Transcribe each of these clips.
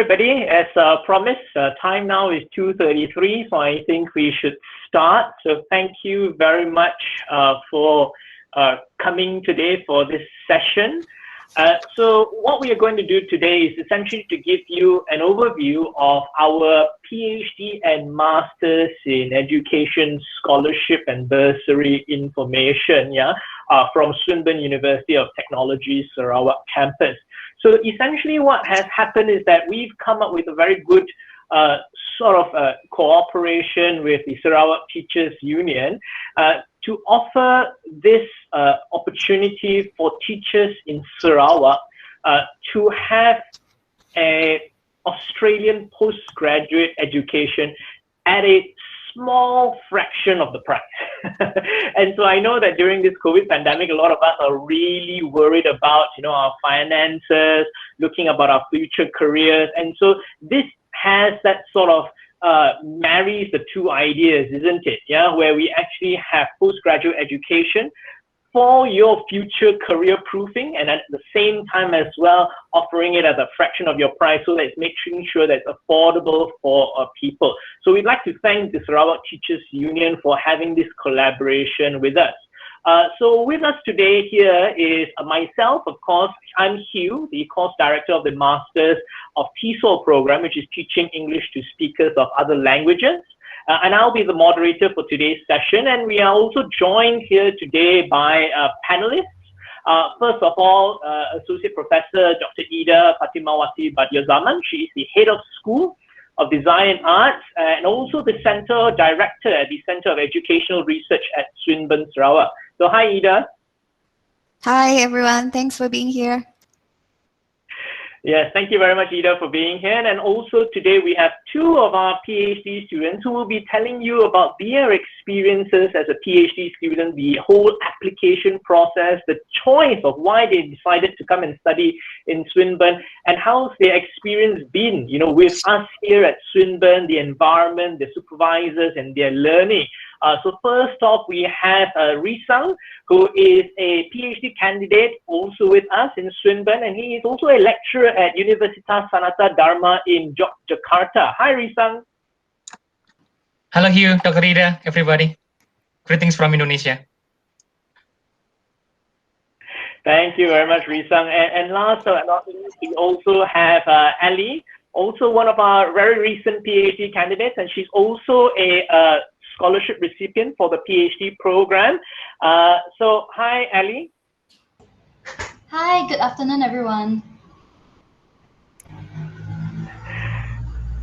Everybody, as promised, time now is 2:33, so I think we should start. So thank you very much for coming today for this session. So what we are going to do today is essentially to give you an overview of our PhD and Masters in Education Scholarship and Bursary information, from Swinburne University of Technology, Sarawak campus. So essentially what has happened is that we've come up with a very good cooperation with the Sarawak Teachers Union to offer this opportunity for teachers in Sarawak to have an Australian postgraduate education at a small fraction of the price. And so I know that during this COVID pandemic, a lot of us are really worried about, our finances, looking about our future careers. And so this has that sort of marries the two ideas, isn't it? Yeah, where we actually have postgraduate education for your future career proofing, and at the same time as well offering it at a fraction of your price, so that it's making sure that it's affordable for people. So we'd like to thank the Sarawak Teachers Union for having this collaboration with us. So with us today here is myself, of course. I'm Hugh, the course director of the Masters of TESOL program, which is Teaching English to Speakers of Other Languages. And I'll be the moderator for today's session. And we are also joined here today by panelists. First of all, Associate Professor Dr. Eder Fatima Zaman. She is the Head of School of Design and Arts, and also the Center Director at the Center of Educational Research at Swinburne, Sarawak. So hi, Eder. Hi, everyone. Thanks for being here. Yes, thank you very much, Eder, for being here. And also today we have two of our PhD students who will be telling you about their experiences as a PhD student, the whole application process, the choice of why they decided to come and study in Swinburne, and how's their experience been, with us here at Swinburne, the environment, the supervisors, and their learning. So first off, we have Risang, who is a PhD candidate also with us in Swinburne, and he is also a lecturer at Universitas Sanata Dharma in Jakarta. Hi, Risang. Hello, Hugh, Dr. Eder, everybody. Greetings from Indonesia. Thank you very much, Risang. And last but not least, we also have Ali, also one of our very recent PhD candidates, and she's also a scholarship recipient for the PhD program. So hi, Ali. Hi, good afternoon, everyone.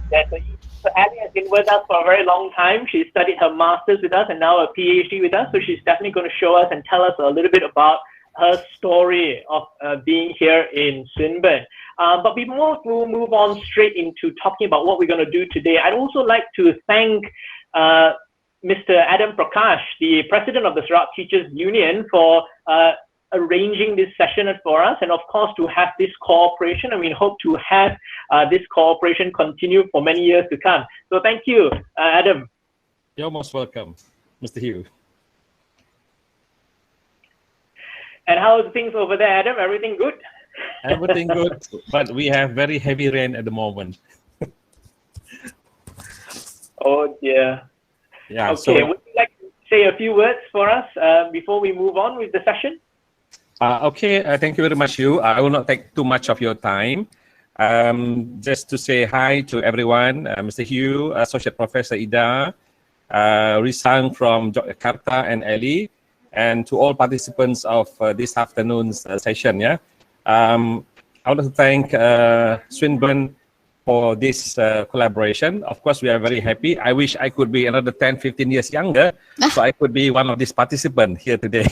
Yeah, so Ali has been with us for a very long time. She studied her master's with us and now a PhD with us. So she's definitely going to show us and tell us a little bit about her story of being here in Swinburne. But before we move on straight into talking about what we're going to do today, I'd also like to thank Mr. Adam Prakash, the president of the Sarawak Teachers Union, for arranging this session for us, and of course to have this cooperation, and we hope to have this cooperation continue for many years to come. So thank you, Adam. You're most welcome, Mr. Hugh. And how are things over there, Adam? Everything good? Everything good, but we have very heavy rain at the moment. Oh dear. Yeah. Okay, So, would you like to say a few words for us before we move on with the session? okay, thank you very much, Hugh. I will not take too much of your time. Just to say hi to everyone, Mr. Hugh, Associate Professor Eder, Risang from Jakarta, and Ali, and to all participants of this afternoon's session. I want to thank Swinburne for this collaboration. Of course, we are very happy. I wish I could be another 10, 15 years younger, so I could be one of these participants here today.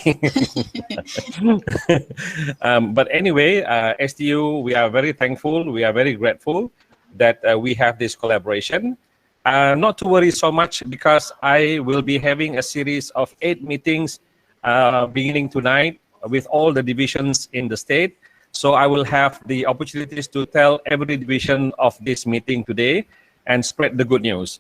But anyway, STU, we are very thankful, we are very grateful that we have this collaboration. Not to worry so much, because I will be having a series of 8 meetings beginning tonight with all the divisions in the state. So I will have the opportunities to tell every division of this meeting today and spread the good news.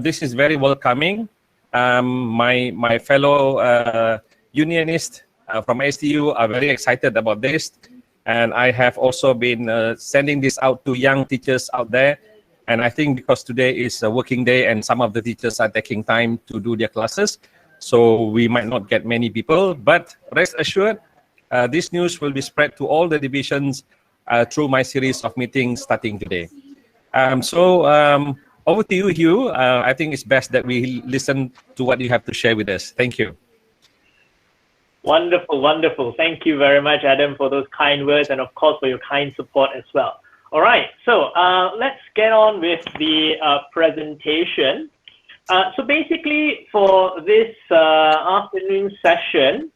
This is very welcoming. My fellow unionists from STU are very excited about this. And I have also been sending this out to young teachers out there. And I think because today is a working day and some of the teachers are taking time to do their classes, so we might not get many people, but rest assured, this news will be spread to all the divisions through my series of meetings starting today. Over to you, Hugh. I think it's best that we listen to what you have to share with us. Thank you. Wonderful, wonderful. Thank you very much, Adam, for those kind words and, of course, for your kind support as well. All right, so let's get on with the presentation. So basically, for this afternoon session,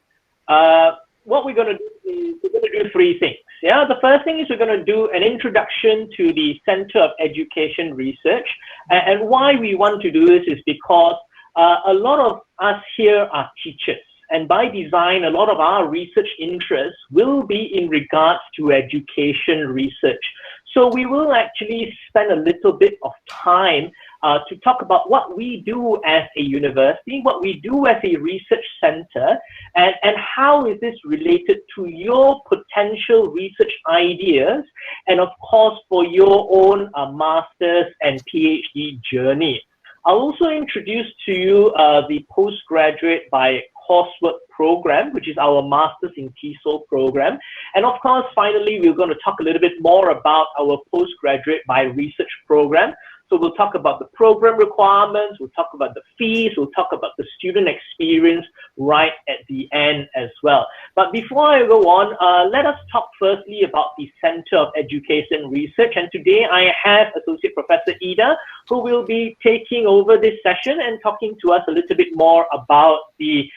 what we're going to do is we're going to do three things. Yeah, the first thing is we're going to do an introduction to the Center of Education Research. And why we want to do this is because a lot of us here are teachers. And by design, a lot of our research interests will be in regards to education research. So we will actually spend a little bit of time to talk about what we do as a university, what we do as a research center, and how is this related to your potential research ideas, and of course for your own master's and PhD journey. I'll also introduce to you the postgraduate by coursework program, which is our Masters in TESOL program. And of course, finally, we're going to talk a little bit more about our postgraduate by research program. So we'll talk about the program requirements, we'll talk about the fees, we'll talk about the student experience right at the end as well. But before I go on, let us talk firstly about the Center of Education Research. And today I have Associate Professor Eder, who will be taking over this session and talking to us a little bit more about the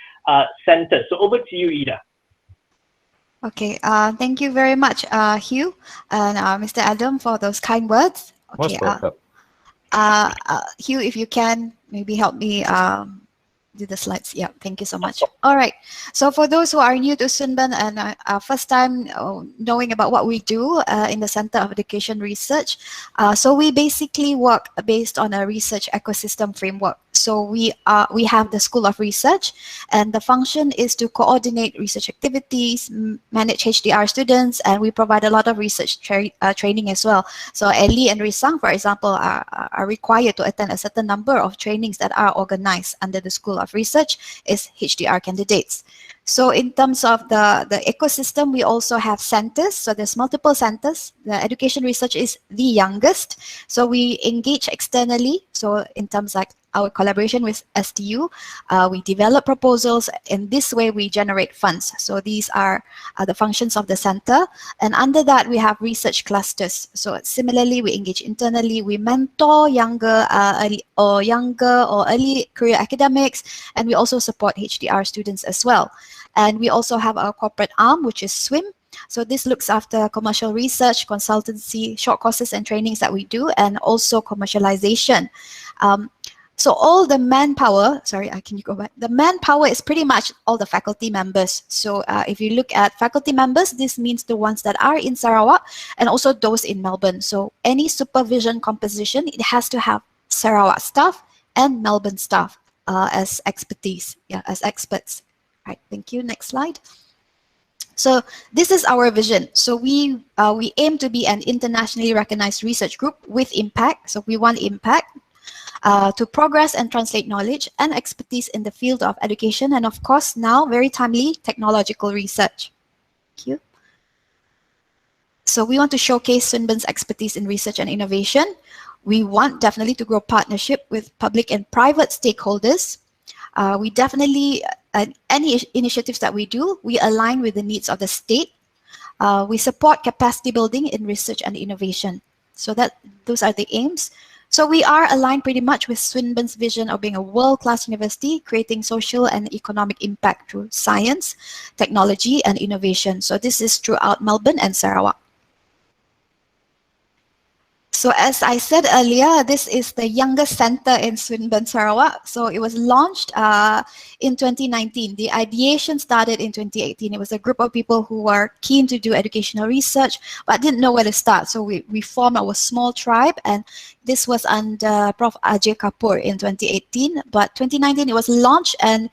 center. So over to you, Eder. Okay, thank you very much, Hugh and Mr. Adam, for those kind words. Okay, Most welcome. Hugh, if you can, maybe help me do the slides. Yeah, thank you so much. All right. So for those who are new to Swinburne and first time knowing about what we do in the Center of Education Research, so we basically work based on a research ecosystem framework. So we have the School of Research, and the function is to coordinate research activities, manage HDR students, and we provide a lot of research training as well. So Ellie and Risang, for example, are required to attend a certain number of trainings that are organized under the School of Research as HDR candidates. So in terms of the ecosystem, we also have centers. So there's multiple centers. The education research is the youngest. So we engage externally. So in terms like our collaboration with STU, we develop proposals. In this way, we generate funds. So these are the functions of the center. And under that, we have research clusters. So similarly, we engage internally. We mentor younger or early career academics, and we also support HDR students as well. And we also have our corporate arm, which is SWIM. So this looks after commercial research, consultancy, short courses and trainings that we do, and also commercialization. So all the manpower, sorry, can you go back? The manpower is pretty much all the faculty members. So if you look at faculty members, this means the ones that are in Sarawak and also those in Melbourne. So any supervision composition, it has to have Sarawak staff and Melbourne staff as expertise, as experts. Right, thank you. Next slide. So this is our vision. So we aim to be an internationally recognized research group with impact. So we want impact to progress and translate knowledge and expertise in the field of education, and of course now very timely technological research. Thank you. So we want to showcase Swinburne's expertise in research and innovation. We want definitely to grow partnership with public and private stakeholders. We definitely, any initiatives that we do, we align with the needs of the state. We support capacity building in research and innovation. So those are the aims. So we are aligned pretty much with Swinburne's vision of being a world-class university, creating social and economic impact through science, technology, and innovation. So this is throughout Melbourne and Sarawak. So as I said earlier, this is the youngest center in Swinburne, Sarawak. So it was launched in 2019. The ideation started in 2018. It was a group of people who were keen to do educational research, but didn't know where to start. So we formed our small tribe, and This was under Prof. Ajay Kapoor in 2018, but 2019 it was launched and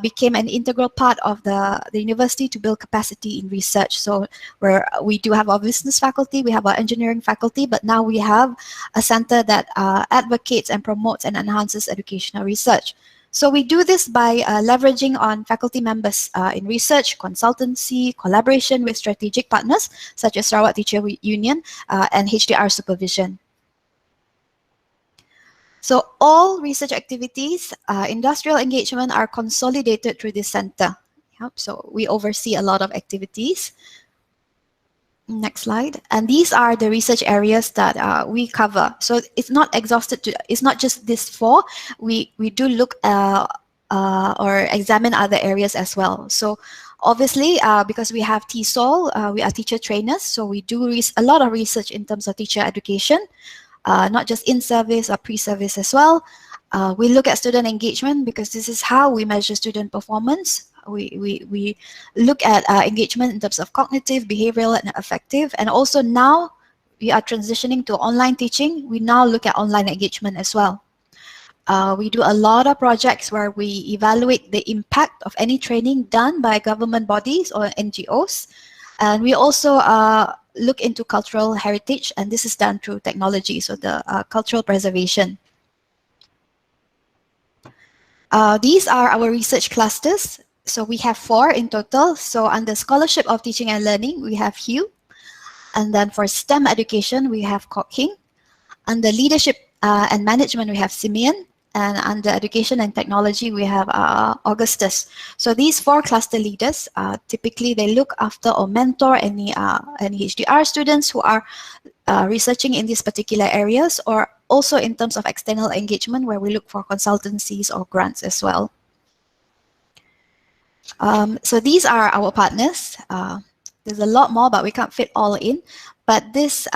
became an integral part of the university to build capacity in research. So where we do have our business faculty, we have our engineering faculty, but now we have a center that advocates and promotes and enhances educational research. So we do this by leveraging on faculty members in research, consultancy, collaboration with strategic partners such as Sarawak Teachers Union and HDR supervision. So all research activities, industrial engagement are consolidated through this center. Yep, so we oversee a lot of activities. Next slide. And these are the research areas that we cover. So it's not exhausted to, it's not just this four. We do look or examine other areas as well. So obviously, because we have TESOL, we are teacher trainers. So we do a lot of research in terms of teacher education, not just in-service or pre-service as well. We look at student engagement because this is how we measure student performance. We look at engagement in terms of cognitive, behavioral, and affective. And also now we are transitioning to online teaching. We now look at online engagement as well. We do a lot of projects where we evaluate the impact of any training done by government bodies or NGOs. And we also look into cultural heritage, and this is done through technology, so the cultural preservation. These are our research clusters. So we have 4 in total. So under Scholarship of Teaching and Learning, we have Hugh. And then for STEM education, we have Kok Hing. Under Leadership and Management, we have Simeon. And under Education and Technology, we have Augustus. So these 4 cluster leaders, typically they look after or mentor any HDR students who are researching in these particular areas, or also in terms of external engagement where we look for consultancies or grants as well. So these are our partners. There's a lot more, but we can't fit all in. But this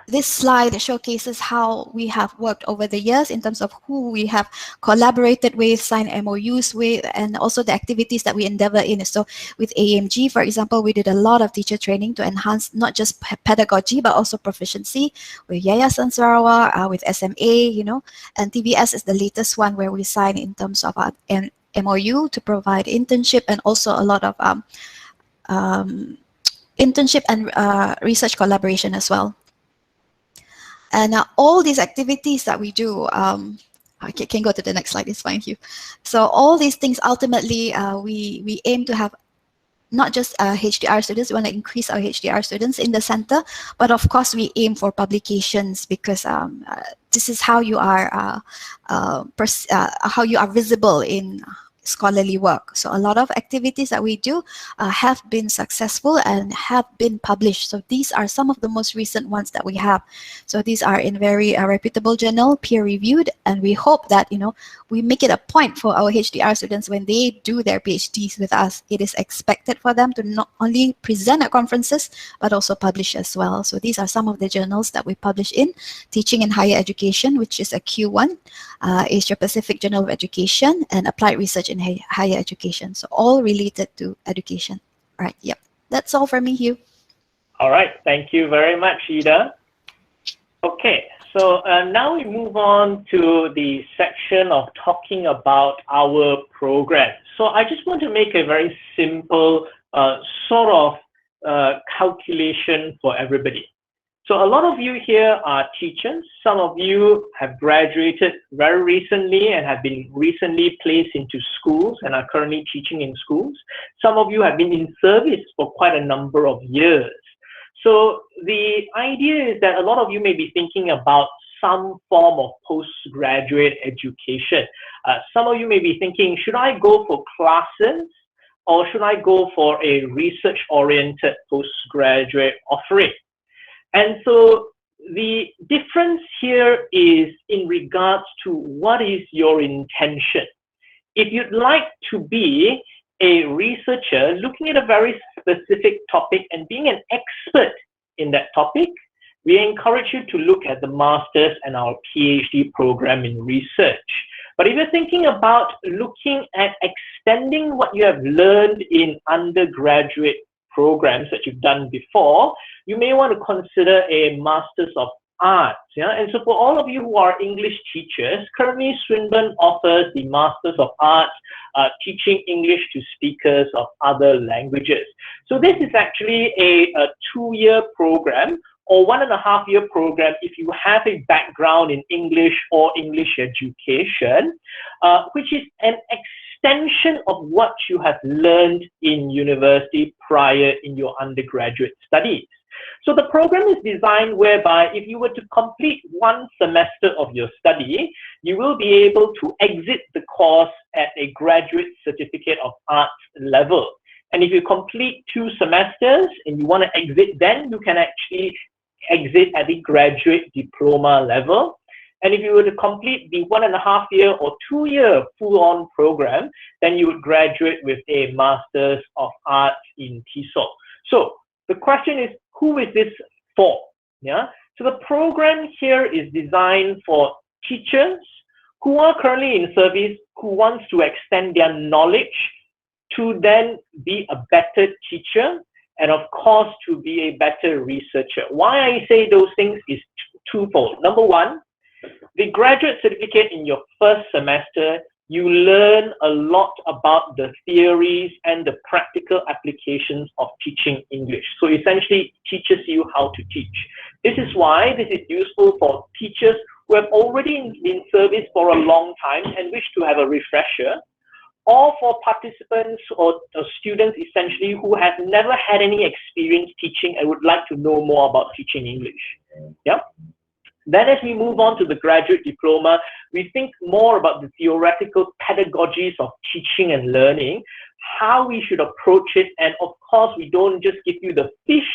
this slide showcases how we have worked over the years in terms of who we have collaborated with, signed MOUs with, and also the activities that we endeavor in. So with AMG, for example, we did a lot of teacher training to enhance not just pedagogy, but also proficiency with Yayasan Sarawak, with SMA, you know, and TBS is the latest one where we signed in terms of our MOU to provide internship and also a lot of internship and research collaboration as well. And all these activities that we do, I can go to the next slide, it's fine, Hugh. So all these things, ultimately, we aim to have not just HDR students, we want to increase our HDR students in the center, but of course we aim for publications because this is how you are visible in scholarly work. So a lot of activities that we do have been successful and have been published. So these are some of the most recent ones that we have. So these are in very reputable journal, peer reviewed, and we hope that, you know, we make it a point for our HDR students when they do their PhDs with us. It is expected for them to not only present at conferences, but also publish as well. So these are some of the journals that we publish in: Teaching and Higher Education, which is a Q1, Asia Pacific Journal of Education, and Applied Research in Higher Education. So all related to education. All right, yep. That's all for me, Hugh. All right, thank you very much, Eder. Okay, so now we move on to the section of talking about our program. So I just want to make a very simple sort of calculation for everybody. So a lot of you here are teachers. Some of you have graduated very recently and have been recently placed into schools and are currently teaching in schools. Some of you have been in service for quite a number of years. So the idea is that a lot of you may be thinking about some form of postgraduate education. Some of you may be thinking, should I go for classes or should I go for a research-oriented postgraduate offering? And so the difference here is in regards to what is your intention. If you'd like to be a researcher looking at a very specific topic and being an expert in that topic, we encourage you to look at the master's and our PhD program in research. But if you're thinking about looking at extending what you have learned in undergraduate programs that you've done before, you may want to consider a Masters of Arts. Yeah? And so for all of you who are English teachers, currently Swinburne offers the Masters of Arts, teaching English to speakers of other languages. So this is actually a 2-year program or 1.5-year program if you have a background in English or English education, which is an extension of what you have learned in university prior in your undergraduate studies. So the program is designed whereby if you were to complete 1 semester of your study, you will be able to exit the course at a graduate certificate of arts level. And if you complete 2 semesters and you want to exit, then you can actually exit at the graduate diploma level. And if you were to complete the 1.5-year or 2-year full-on program, then you would graduate with a Masters of Arts in TESOL. So the question is, who is this for? Yeah. So the program here is designed for teachers who are currently in service, who wants to extend their knowledge to then be a better teacher, and of course to be a better researcher. Why I say those things is twofold. Number one, the graduate certificate in your first semester, you learn a lot about the theories and the practical applications of teaching English. So essentially, it teaches you how to teach. This is why this is useful for teachers who have already been in service for a long time and wish to have a refresher, or for participants or students essentially who have never had any experience teaching and would like to know more about teaching English. Yeah. Then as we move on to the graduate diploma, we think more about the theoretical pedagogies of teaching and learning, how we should approach it, and of course we don't just give you the fish,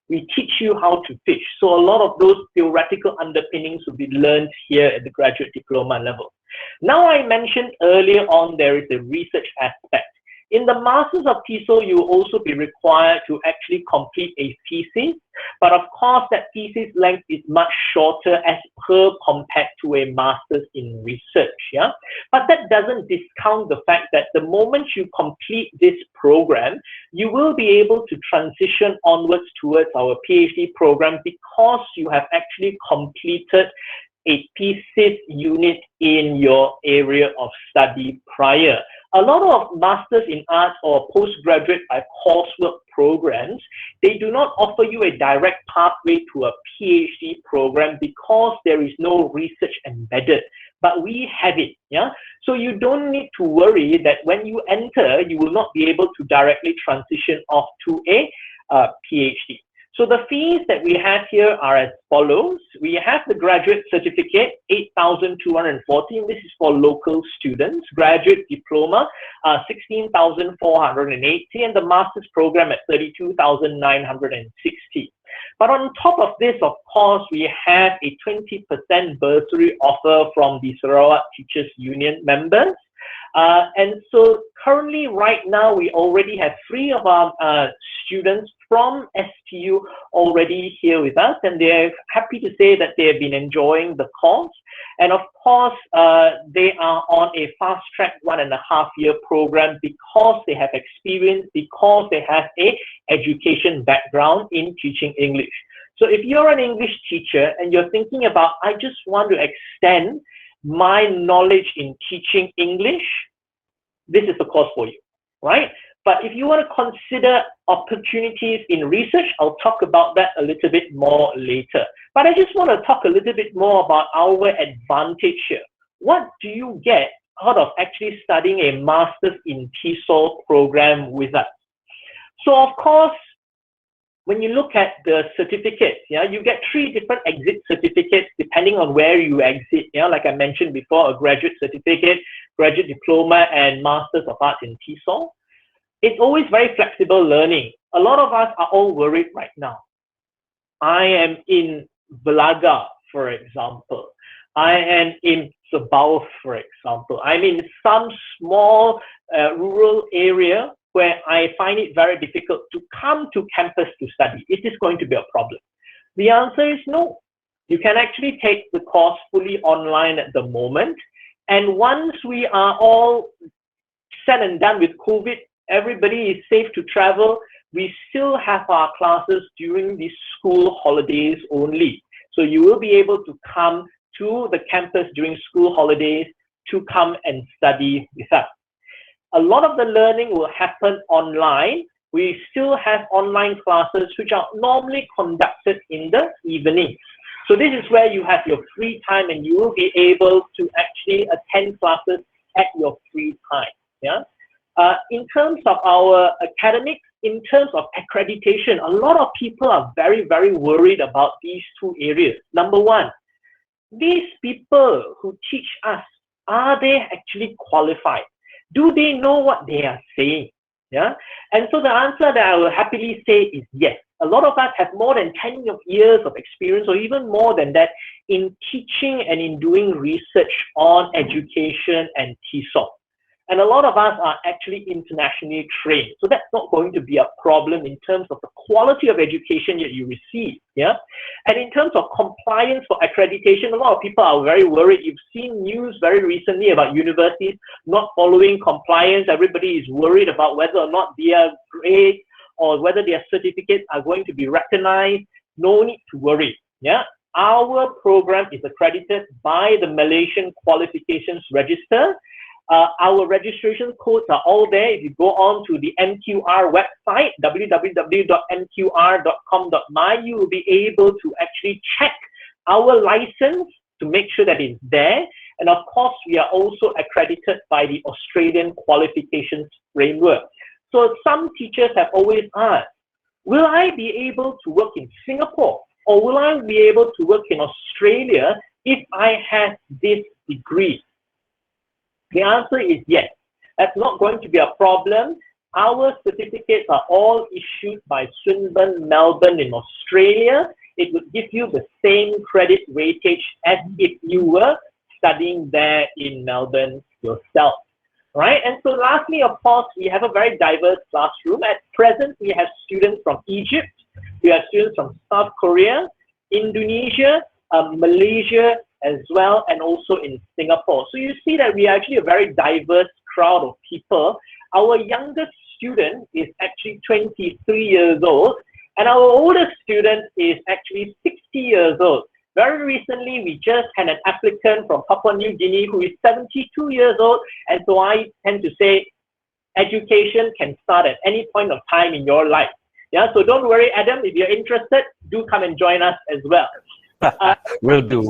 we teach you how to fish. So a lot of those theoretical underpinnings will be learned here at the graduate diploma level. Now I mentioned earlier on there is a research aspect. In the Masters of TESOL, you will also be required to actually complete a thesis, but of course that thesis length is much shorter as per compared to a Master's in Research. Yeah? But that doesn't discount the fact that the moment you complete this program, you will be able to transition onwards towards our PhD program because you have actually completed a thesis unit in your area of study prior. A lot of Masters in Arts or postgraduate by coursework programs, they do not offer you a direct pathway to a PhD program because there is no research embedded, but we have it. Yeah. So you don't need to worry that when you enter, you will not be able to directly transition off to a PhD. So the fees that we have here are as follows. We have the graduate certificate, 8,240, and this is for local students. Graduate diploma, 16,480, and the master's program at 32,960. But on top of this, of course, we have a 20% bursary offer from the Sarawak Teachers Union members. And so currently right now we already have 3 of our students from STU already here with us, and they're happy to say that they have been enjoying the course. And of course they are on a fast-track 1.5-year program because they have experience, because they have a education background in teaching English. So if you're an English teacher and you're thinking about, I just want to extend my knowledge in teaching English, this is the course for you, right? But if you want to consider opportunities in research, I'll talk about that a little bit more later. But I just want to talk a little bit more about our advantage here. What do you get out of actually studying a Master's in TESOL program with us? So of course, when you look at the certificates, yeah, you get 3 different exit certificates depending on where you exit. Yeah, like I mentioned before, a graduate certificate, graduate diploma, and Masters of Arts in TESOL. It's always very flexible learning. A lot of us are all worried right now. I am in Belaga, for example. I am in Sabah, for example. I'm in some small rural area where I find it very difficult to come to campus to study. Is this going to be a problem? The answer is no. You can actually take the course fully online at the moment. And once we are all said and done with COVID everybody is safe to travel, we still have our classes during the school holidays only. So you will be able to come to the campus during school holidays to come and study with us. A lot of the learning will happen online. We still have online classes which are normally conducted in the evening. So this is where you have your free time and you will be able to actually attend classes at your free time. Yeah. In terms of our academics, in terms of accreditation, a lot of people are very, very worried about these two areas. Number one, these people who teach us, are they actually qualified? Do they know what they are saying? Yeah. And so the answer that I will happily say is yes. A lot of us have more than 10 years of experience, or even more than that, in teaching and in doing research on education and TESOL. And a lot of us are actually internationally trained. So that's not going to be a problem in terms of the quality of education that you receive. Yeah. And in terms of compliance for accreditation, a lot of people are very worried. You've seen news very recently about universities not following compliance. Everybody is worried about whether or not their grades or whether their certificates are going to be recognized. No need to worry. Yeah. Our program is accredited by the Malaysian Qualifications Register. Our registration codes are all there. If you go on to the MQR website, www.mqr.com.my, you will be able to actually check our license to make sure that it's there. And of course, we are also accredited by the Australian Qualifications Framework. So some teachers have always asked, will I be able to work in Singapore, or will I be able to work in Australia if I have this degree? The answer is yes. That's not going to be a problem. Our certificates are all issued by Swinburne Melbourne in Australia. It would give you the same credit weightage as if you were studying there in Melbourne yourself. Right? And so lastly, of course, we have a very diverse classroom. At present, we have students from Egypt, we have students from South Korea, Indonesia, Malaysia as well, and also in Singapore. So you see that we are actually a very diverse crowd of people. Our youngest student is actually 23 years old, and our oldest student is actually 60 years old. Very recently, we just had an applicant from Papua New Guinea who is 72 years old, and so I tend to say education can start at any point of time in your life. Yeah, so don't worry, Adam, if you're interested, do come and join us as well. Will do.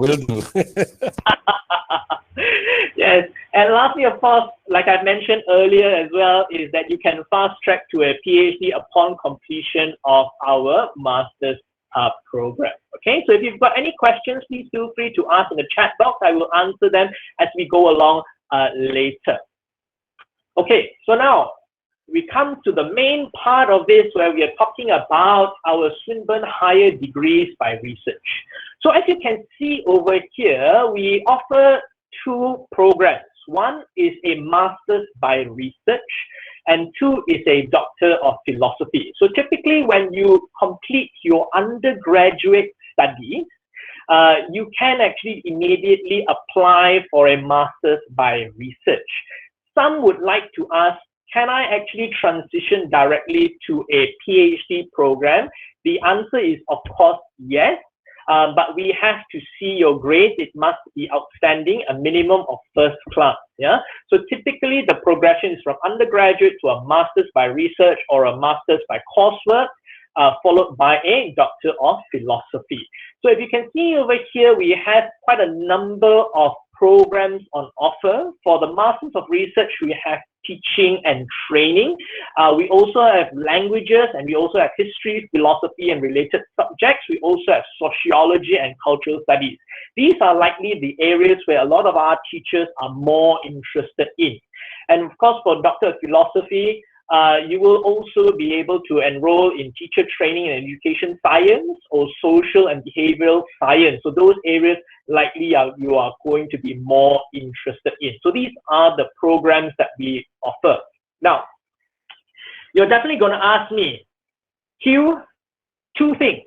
Yes, and lastly, of course, like I mentioned earlier as well, is that you can fast track to a PhD upon completion of our master's program. Okay, so if you've got any questions, please feel free to ask in the chat box. I will answer them as we go along later. Okay, so now we come to the main part of this where we are talking about our Swinburne Higher Degrees by Research. So as you can see over here, we offer two programs. One is a Master's by Research, and two is a Doctor of Philosophy. So typically when you complete your undergraduate studies, you can actually immediately apply for a Master's by Research. Some would like to ask, can I actually transition directly to a PhD program? The answer is, of course, yes. But we have to see your grades. It must be outstanding, a minimum of first class. Yeah. So typically the progression is from undergraduate to a Master's by Research or a Master's by coursework, followed by a Doctor of Philosophy. So if you can see over here, we have quite a number of programs on offer. For the Masters of Research, we have teaching and training. We also have languages, and we also have history, philosophy, and related subjects. We also have sociology and cultural studies. These are likely the areas where a lot of our teachers are more interested in. And of course, for Doctor of Philosophy, you will also be able to enroll in teacher training and education science or social and behavioral science. So those areas likely you are going to be more interested in. So these are the programs that we offer. Now, you're definitely going to ask me, Hugh, two things.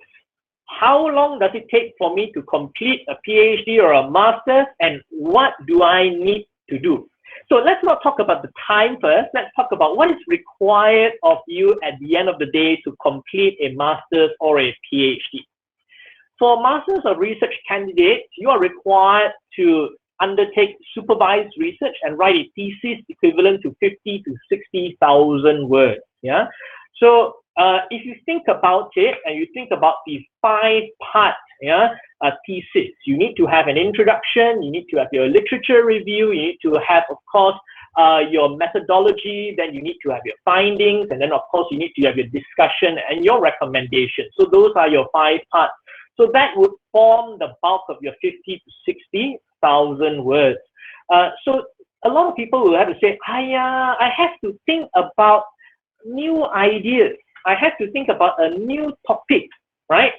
How long does it take for me to complete a PhD or a master's, and what do I need to do? So let's not talk about the time first. Let's talk about what is required of you at the end of the day to complete a master's or a PhD. For masters or research candidates, you are required to undertake supervised research and write a thesis equivalent to 50 to 60,000 words. Yeah. So if you think about it and you think about the 5-part thesis, you need to have an introduction, you need to have your literature review, you need to have, of course, your methodology, then you need to have your findings, and then of course you need to have your discussion and your recommendation. So those are your 5 parts. So that would form the bulk of your 50 to 60,000 words. So a lot of people will have to say, I have to think about new ideas. I have to think about a new topic, right?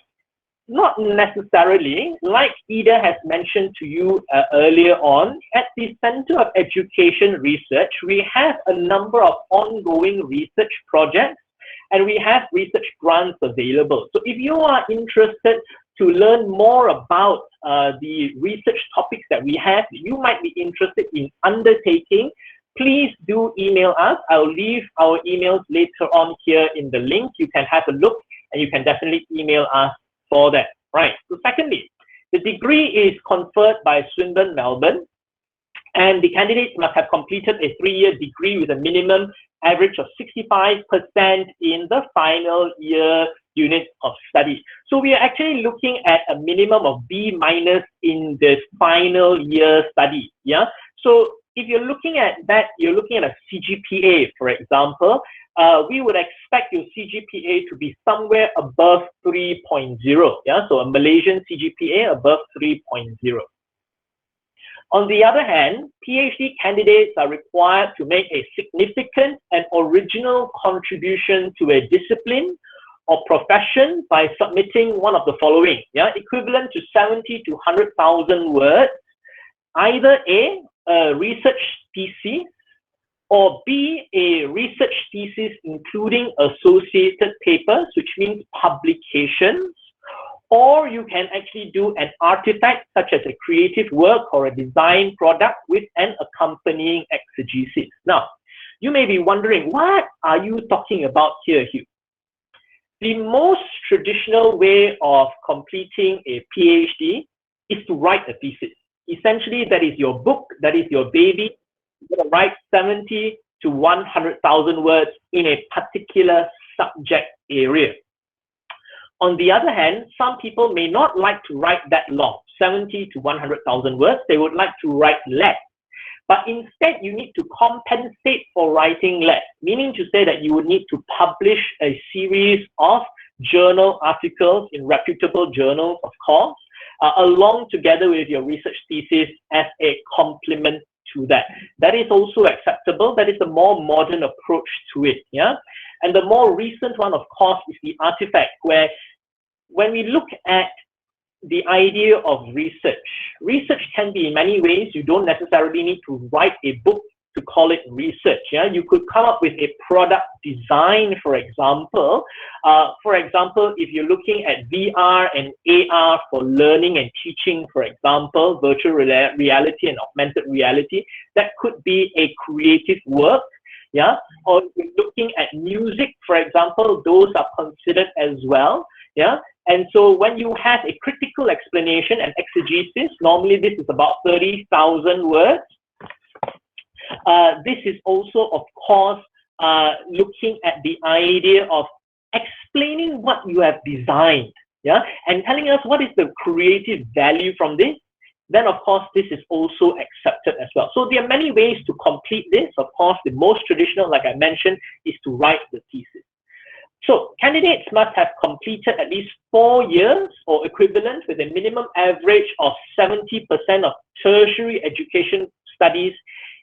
Not necessarily. Like Eder has mentioned to you earlier on, at the Center of Education Research, we have a number of ongoing research projects and we have research grants available. So if you are interested to learn more about the research topics that we have, you might be interested in undertaking, please do email us. I'll leave our emails later on here in the link. You can have a look and you can definitely email us for that. Right. So secondly, the degree is conferred by Swinburne Melbourne, and the candidates must have completed a 3-year degree with a minimum average of 65% in the final year unit of study. So we are actually looking at a minimum of B- in the final year study. Yeah. So if you're looking at that, you're looking at a CGPA, for example, we would expect your CGPA to be somewhere above 3.0. Yeah, so a Malaysian CGPA above 3.0. On the other hand, PhD candidates are required to make a significant and original contribution to a discipline or profession by submitting one of the following, equivalent to 70 to 100,000 words, either A, a research thesis, or B, a research thesis including associated papers, which means publications, or you can actually do an artifact such as a creative work or a design product with an accompanying exegesis. Now, you may be wondering, what are you talking about here, Hugh? The most traditional way of completing a PhD is to write a thesis. Essentially, that is your book, that is your baby. You're going to write 70 to 100,000 words in a particular subject area. On the other hand, some people may not like to write that long, 70 to 100,000 words. They would like to write less. But instead, you need to compensate for writing less, meaning to say that you would need to publish a series of journal articles in reputable journals, of course, along together with your research thesis as a complement to that. That is also acceptable. That is a more modern approach to it. Yeah. And the more recent one, of course, is the artifact, where when we look at the idea of research, research can be in many ways. You don't necessarily need to write a book to call it research. Yeah, you could come up with a product design, for example. If you're looking at VR and AR for learning and teaching, for example, virtual reality and augmented reality, that could be a creative work. Yeah, or if you're looking at music, for example, those are considered as well. Yeah, and so when you have a critical explanation and exegesis, normally this is about 30,000 words. This is also, of course, looking at the idea of explaining what you have designed, yeah, and telling us what is the creative value from this. Then, of course, this is also accepted as well. So there are many ways to complete this. Of course, the most traditional, like I mentioned, is to write the thesis. So candidates must have completed at least 4 years or equivalent with a minimum average of 70% of tertiary education studies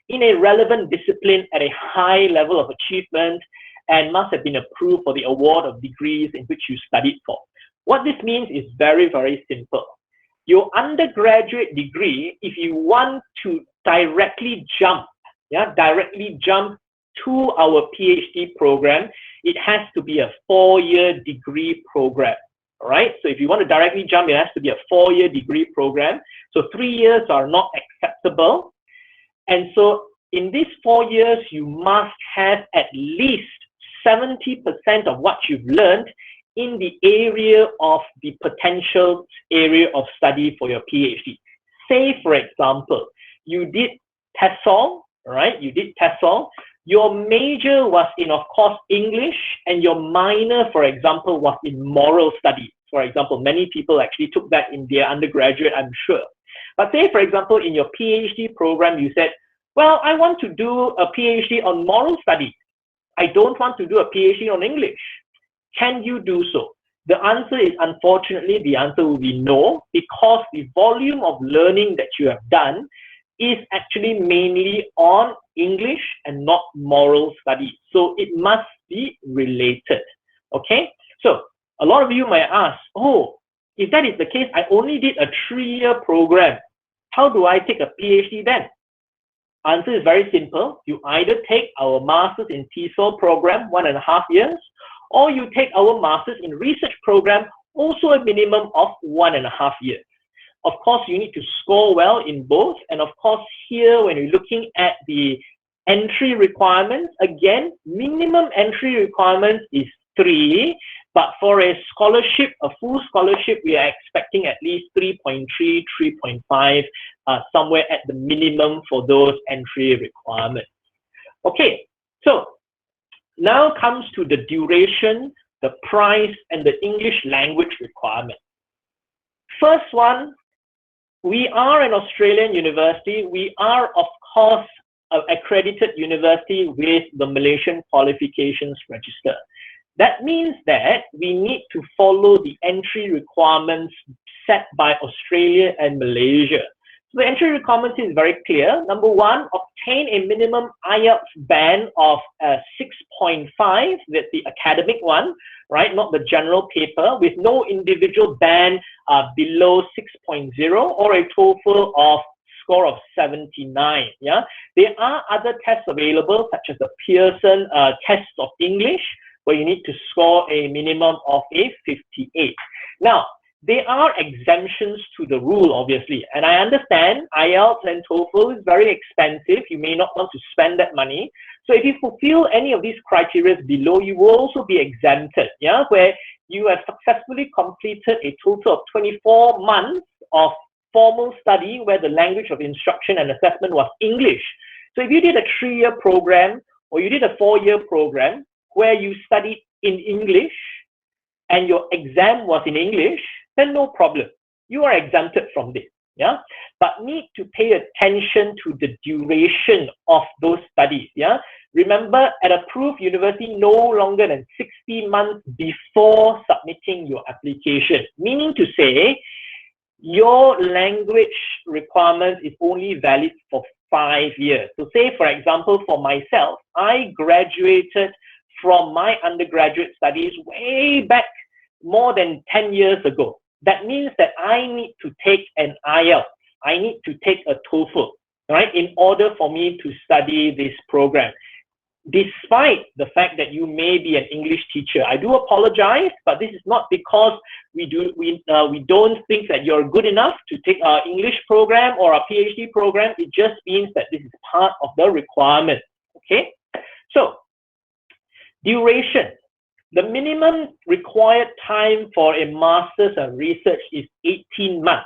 in a relevant discipline at a high level of achievement, and must have been approved for the award of degrees in which you studied for. What this means is very, very simple. Your undergraduate degree, if you want to directly jump to our PhD program, it has to be a 4-year degree program. All right. So if you want to directly jump, it has to be a 4-year degree program. So 3 years are not acceptable. And so in these 4 years, you must have at least 70% of what you've learned in the area of the potential area of study for your PhD. Say, for example, you did TESOL, right? You did TESOL. Your major was in, of course, English, and your minor, for example, was in moral studies. For example, many people actually took that in their undergraduate, I'm sure. But say, for example, in your PhD program, you said, well, I want to do a PhD on moral studies. I don't want to do a PhD on English. Can you do so? The answer is, unfortunately, the answer will be no, because the volume of learning that you have done is actually mainly on English and not moral studies. So it must be related. Okay? So a lot of you might ask, oh, if that is the case, I only did a 3-year program. How do I take a PhD then? Answer is very simple. You either take our Masters in TESOL program, 1.5 years, or you take our Masters in Research program, also a minimum of 1.5 years. Of course, you need to score well in both. And of course, here, when you're looking at the entry requirements, again, minimum entry requirements is 3. But for a scholarship, a full scholarship, we are expecting at least 3.3, 3.5, somewhere at the minimum for those entry requirements. Okay, so now comes to the duration, the price, and the English language requirement. First one, we are an Australian university. We are, of course, an accredited university with the Malaysian Qualifications Register. That means that we need to follow the entry requirements set by Australia and Malaysia. So the entry requirement is very clear. Number 1, obtain a minimum IELTS band of 6.5, that's the academic one, right? Not the general paper, with no individual band below 6.0 or a TOEFL of score of 79. Yeah, there are other tests available, such as the Pearson test of English, where you need to score a minimum of a 58. Now, there are exemptions to the rule, obviously, and I understand IELTS and TOEFL is very expensive. You may not want to spend that money. So if you fulfill any of these criteria below, you will also be exempted, yeah, where you have successfully completed a total of 24 months of formal study where the language of instruction and assessment was English. So if you did a 3-year program or you did a 4-year program where you studied in English and your exam was in English, then no problem. You are exempted from this. Yeah, but need to pay attention to the duration of those studies. Yeah, remember, at approved university, no longer than 60 months before submitting your application. Meaning to say, your language requirement is only valid for 5 years. So say, for example, for myself, I graduated from my undergraduate studies way back more than 10 years ago. That means that I need to take an IELTS. I need to take a TOEFL, right, in order for me to study this program. Despite the fact that you may be an English teacher, I do apologize, but this is not because we don't think that you're good enough to take our English program or our PhD program. It just means that this is part of the requirement. Okay, so duration. The minimum required time for a master's of research is 18 months.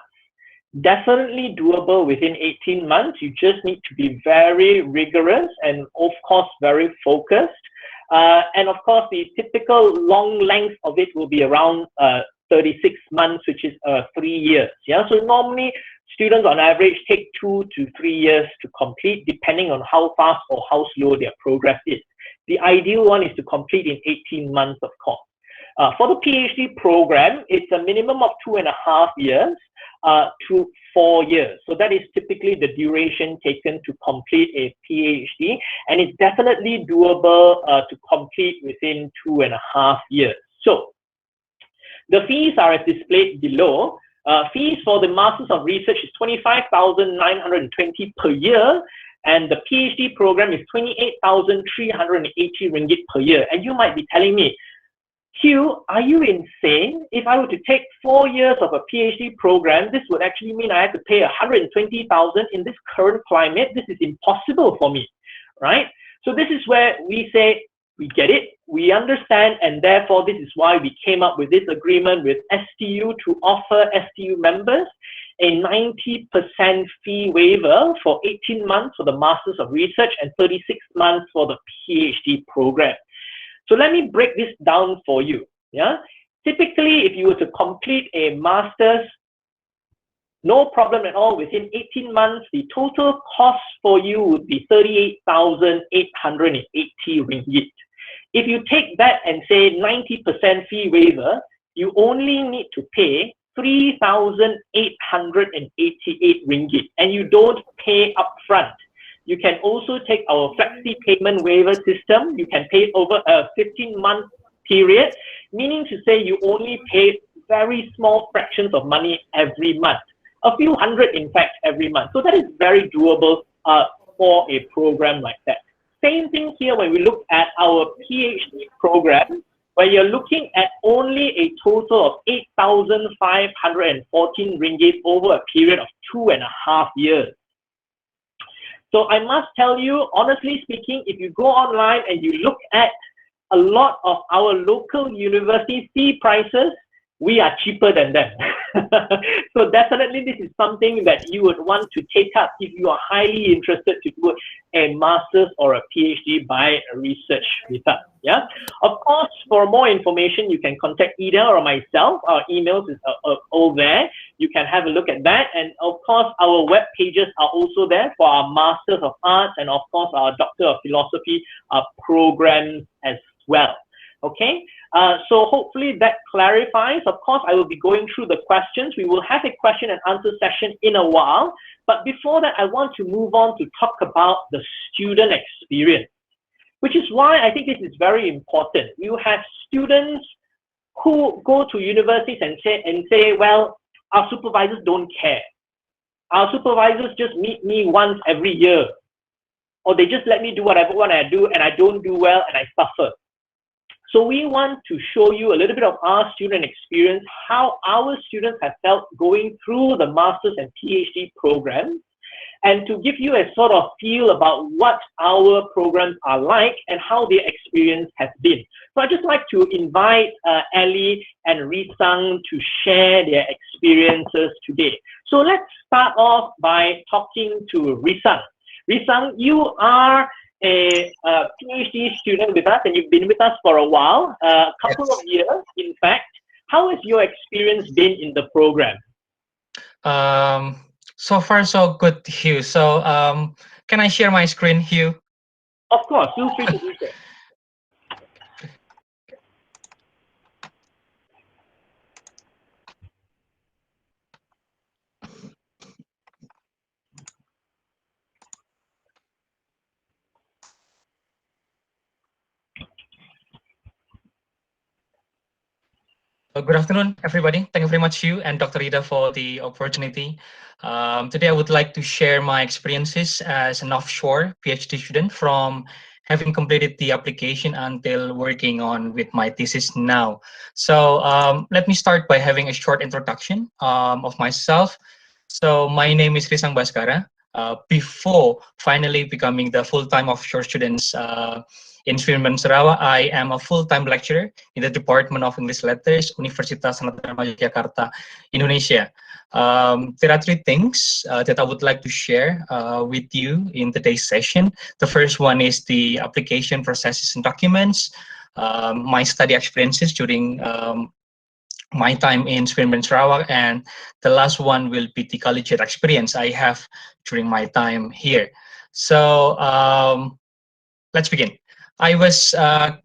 Definitely doable within 18 months. You just need to be very rigorous and, of course, very focused. And, of course, the typical long length of it will be around 36 months, which is 3 years. Yeah, so normally students on average take 2 to 3 years to complete, depending on how fast or how slow their progress is. The ideal one is to complete in 18 months, of course. For the PhD program, it's a minimum of 2.5 years to 4 years. So that is typically the duration taken to complete a PhD, and it's definitely doable to complete within 2.5 years. So the fees are as displayed below. Fees for the Masters of Research is 25,920 per year, and the PhD program is 28,380 ringgit per year. And you might be telling me, Hugh, are you insane? If I were to take 4 years of a PhD program, this would actually mean I have to pay 120,000 in this current climate. This is impossible for me. right? So this is where we say, we get it, we understand, and therefore this is why we came up with this agreement with STU to offer STU members a 90% fee waiver for 18 months for the Masters of Research and 36 months for the PhD program. So let me break this down for you. Yeah, typically if you were to complete a Master's, no problem at all, within 18 months, the total cost for you would be 38,880 ringgit. If you take that and say 90% fee waiver, you only need to pay 3,888 ringgit, and you don't pay upfront. You can also take our flexi payment waiver system. You can pay over a 15-month period, meaning to say you only pay very small fractions of money every month, a few hundred in fact every month. So that is very doable for a program like that. Same thing here when we look at our PhD program, where you're looking at only a total of 8,514 ringgit over a period of 2.5 years. So I must tell you, honestly speaking, if you go online and you look at a lot of our local university fee prices, we are cheaper than them. So definitely this is something that you would want to take up if you are highly interested to do a master's or a PhD by research with us. Yeah. Of course, for more information, you can contact Eder or myself. Our emails is all there. You can have a look at that. And of course, our web pages are also there for our Masters of Arts and of course our Doctor of Philosophy programs as well. Okay, so hopefully that clarifies. Of course, I will be going through the questions. We will have a question and answer session in a while. But before that, I want to move on to talk about the student experience, which is why I think this is very important. You have students who go to universities and say, well, our supervisors don't care. Our supervisors just meet me once every year, or they just let me do whatever I want to do, and I don't do well and I suffer. So we want to show you a little bit of our student experience, how our students have felt going through the Masters and PhD programs, and to give you a sort of feel about what our programs are like and how their experience has been. So I'd just like to invite Ellie and Risang to share their experiences today. So let's start off by talking to Risang. Risang, you are a PhD student with us, and you've been with us for a while, a couple of years, in fact. How has your experience been in the program? So far, so good, Hugh. So, can I share my screen, Hugh? Of course, feel free to do so. Good afternoon, everybody. Thank you very much, Hugh and Dr. Eder, for the opportunity. Today, I would like to share my experiences as an offshore PhD student from having completed the application until working on with my thesis now. So let me start by having a short introduction of myself. So my name is Risang Baskara. Before finally becoming the full-time offshore students in Swinburne, Sarawak, I am a full-time lecturer in the Department of English Letters, Universitas Dharma Yogyakarta, Indonesia. There are three things that I would like to share with you in today's session. The first one is the application processes and documents, my study experiences during my time in Swinburne, Sarawak, and the last one will be the collegiate experience I have during my time here. So let's begin. I was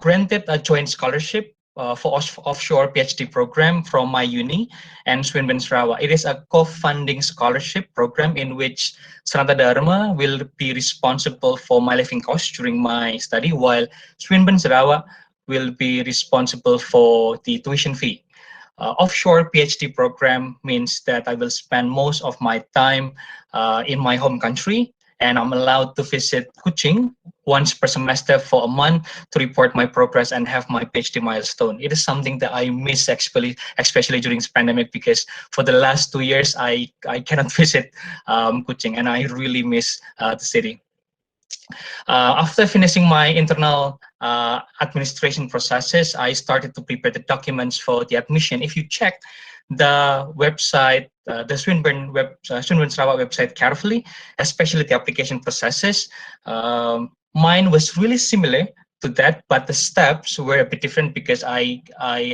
granted a joint scholarship for offshore PhD program from my uni and Swinburne Sarawak. It is a co-funding scholarship program in which Sanata Dharma will be responsible for my living costs during my study, while Swinburne Sarawak will be responsible for the tuition fee. Offshore PhD program means that I will spend most of my time in my home country, and I'm allowed to visit Kuching once per semester for a month to report my progress and have my PhD milestone. It is something that I miss especially during this pandemic, because for the last 2 years I cannot visit Kuching, and I really miss the city. After finishing my internal administration processes, I started to prepare the documents for the admission. If you check the website, the Swinburne Sarawak website carefully, especially the application processes, mine was really similar to that, but the steps were a bit different because I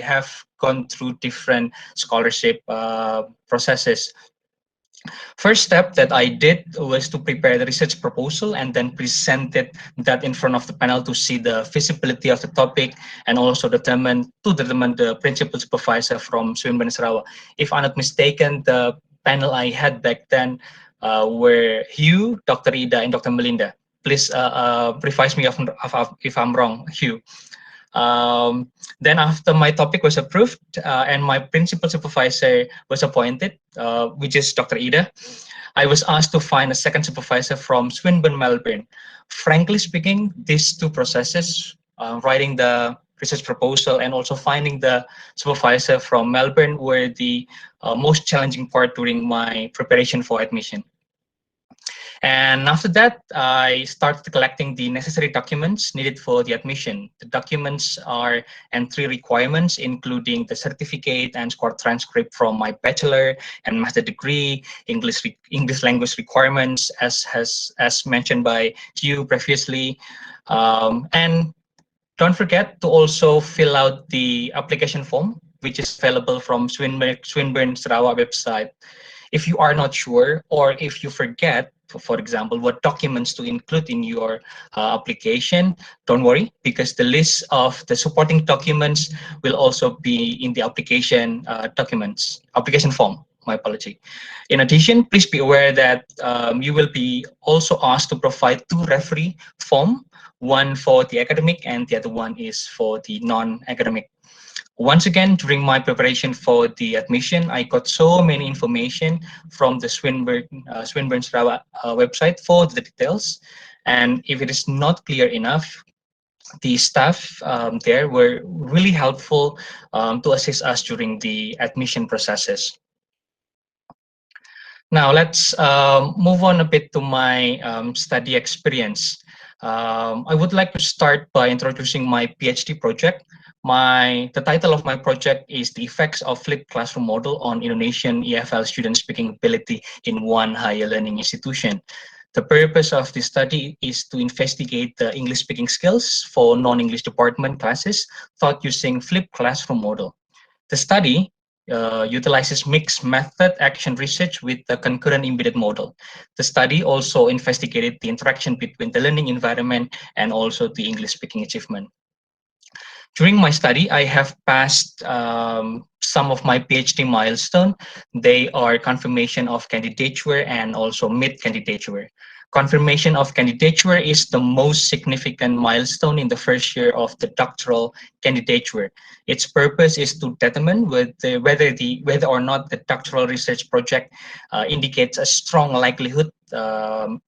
have gone through different scholarship processes. First step that I did was to prepare the research proposal and then presented that in front of the panel to see the feasibility of the topic and also determine the principal supervisor from Swinburne Sarawak. If I'm not mistaken, the panel I had back then were Hugh, Dr. Eder, and Dr. Melinda. Please revise me if I'm wrong, Hugh. Then after my topic was approved and my principal supervisor was appointed, which is Dr. Eder, I was asked to find a second supervisor from Swinburne, Melbourne. Frankly speaking, these two processes, writing the research proposal and also finding the supervisor from Melbourne, were the most challenging part during my preparation for admission. And after that, I started collecting the necessary documents needed for the admission. The documents are entry requirements, including the certificate and score transcript from my bachelor and master degree, English language requirements, as mentioned by you previously. And don't forget to also fill out the application form, which is available from Swinburne Sarawak website. If you are not sure, or if you forget, for example, what documents to include in your application, don't worry, because the list of the supporting documents will also be in the application application form. My apology. In addition, please be aware that you will be also asked to provide two referee form, one for the academic and the other one is for the non-academic. Once again, during my preparation for the admission, I got so many information from the Swinburne Sarawak website for the details. And if it is not clear enough, the staff there were really helpful to assist us during the admission processes. Now let's move on a bit to my study experience. I would like to start by introducing my PhD project. The title of my project is The Effects of Flipped Classroom Model on Indonesian EFL Student Speaking Ability in One Higher Learning Institution. The purpose of this study is to investigate the English speaking skills for non-English department classes taught using flipped classroom model. The study utilizes mixed method action research with the concurrent embedded model. The study also investigated the interaction between the learning environment and also the English speaking achievement. During my study, I have passed some of my PhD milestone. They are confirmation of candidature and also mid-candidature. Confirmation of candidature is the most significant milestone in the first year of the doctoral candidature. Its purpose is to determine whether or not the doctoral research project indicates a strong likelihood to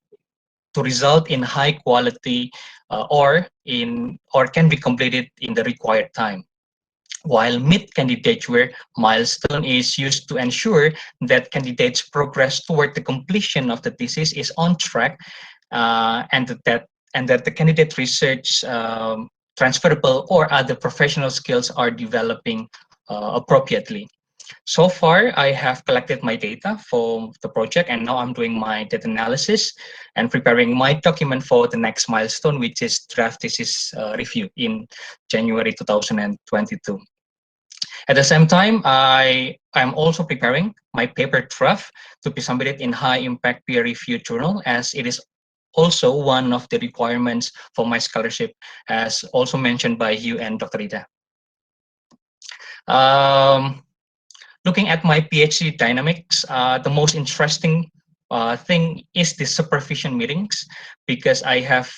result in high quality or can be completed in the required time. While mid-candidature milestone is used to ensure that candidates progress toward the completion of the thesis is on track and that the candidate research transferable or other professional skills are developing appropriately. So far, I have collected my data for the project, and now I'm doing my data analysis and preparing my document for the next milestone, which is draft thesis review in January 2022. At the same time, I am also preparing my paper draft to be submitted in high-impact peer-reviewed journal, as it is also one of the requirements for my scholarship, as also mentioned by you and Dr. Eder. Looking at my PhD dynamics, the most interesting thing is the supervision meetings, because I have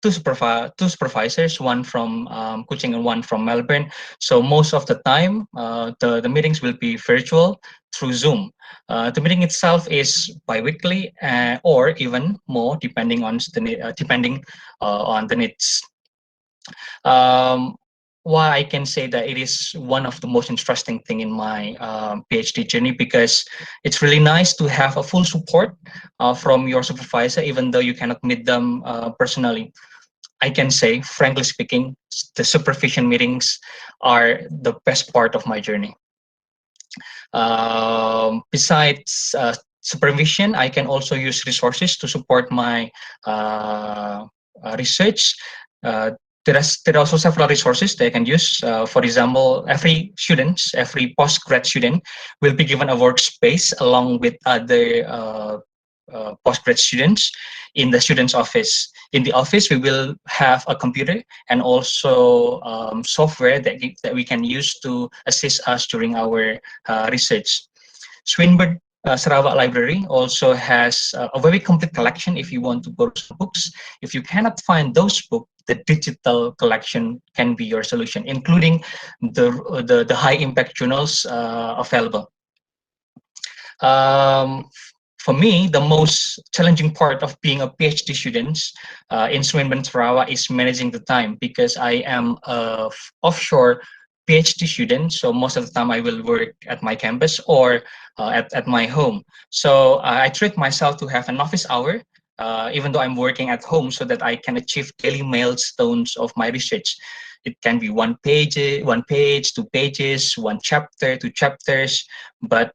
two supervisors, one from Kuching and one from Melbourne. So most of the time, the meetings will be virtual through Zoom. The meeting itself is bi-weekly or even more, depending on the needs. why I can say that it is one of the most interesting thing in my PhD journey, because it's really nice to have a full support from your supervisor, even though you cannot meet them personally. I can say, frankly speaking, the supervision meetings are the best part of my journey. Besides supervision, I can also use resources to support my research. There are also several resources they can use. For example, every postgrad student will be given a workspace along with other postgrad students in the student's office. In the office, we will have a computer and also software that we can use to assist us during our research. Swinburne Sarawak Library also has a very complete collection if you want to borrow some books. If you cannot find those books, the digital collection can be your solution, including the high impact journals available. For me, the most challenging part of being a PhD student in Swinburne Sarawak is managing the time, because I am a offshore PhD student, so most of the time I will work at my campus or at my home. So I treat myself to have an office hour, even though I'm working at home, so that I can achieve daily milestones of my research. It can be one page, 2 pages, 1 chapter, 2 chapters, but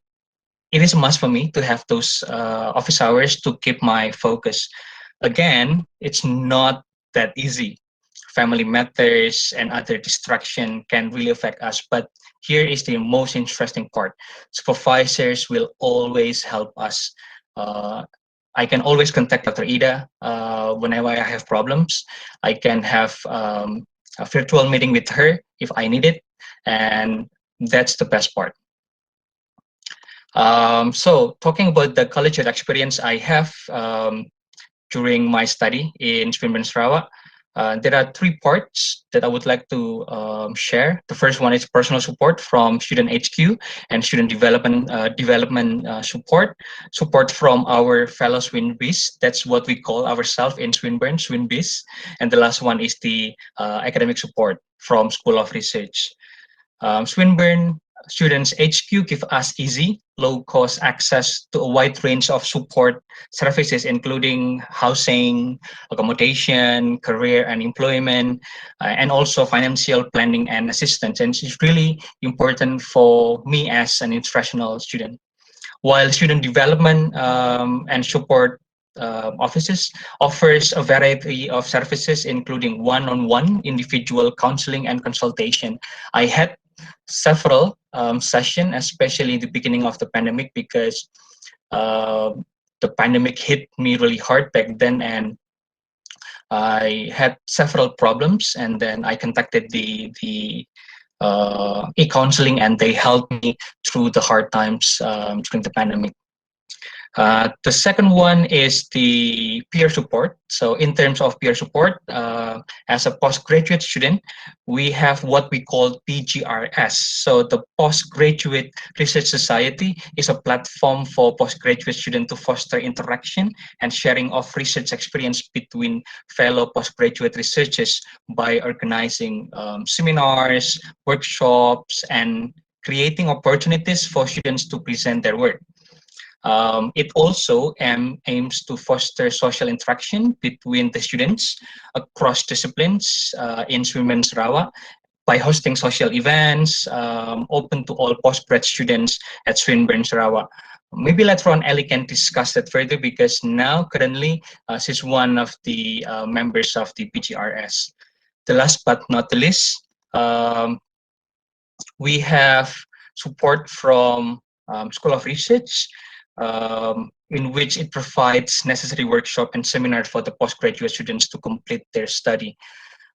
it is a must for me to have those office hours to keep my focus. Again, it's not that easy. Family matters and other distraction can really affect us, but here is the most interesting part. Supervisors will always help us. I can always contact Dr. Eder whenever I have problems. I can have a virtual meeting with her if I need it, and that's the best part. So talking about the collegiate experience I have during my study in Swinburne Sarawak, there are 3 parts that I would like to share. The first one is personal support from student HQ and student development support from our fellow Swinbis. That's what we call ourselves in Swinburne, Swinbis. And the last one is the academic support from School of Research. Swinburne Students HQ give us easy, low-cost access to a wide range of support services, including housing, accommodation, career and employment, and also financial planning and assistance. And it's really important for me as an international student. While student development and support offices offers a variety of services, including one-on-one individual counseling and consultation. I had several sessions, especially in the beginning of the pandemic, because the pandemic hit me really hard back then, and I had several problems, and then I contacted the e-counseling, and they helped me through the hard times during the pandemic. The second one is the peer support. So in terms of peer support, as a postgraduate student, we have what we call PGRS. So the Postgraduate Research Society is a platform for postgraduate students to foster interaction and sharing of research experience between fellow postgraduate researchers by organizing seminars, workshops, and creating opportunities for students to present their work. It also aims to foster social interaction between the students across disciplines in Swinburne Sarawak by hosting social events open to all postgrad students at Swinburne Sarawak. Maybe later on Ellie can discuss that further, because now currently she's one of the members of the PGRS. The last but not the least, we have support from School of Research, in which it provides necessary workshop and seminar for the postgraduate students to complete their study.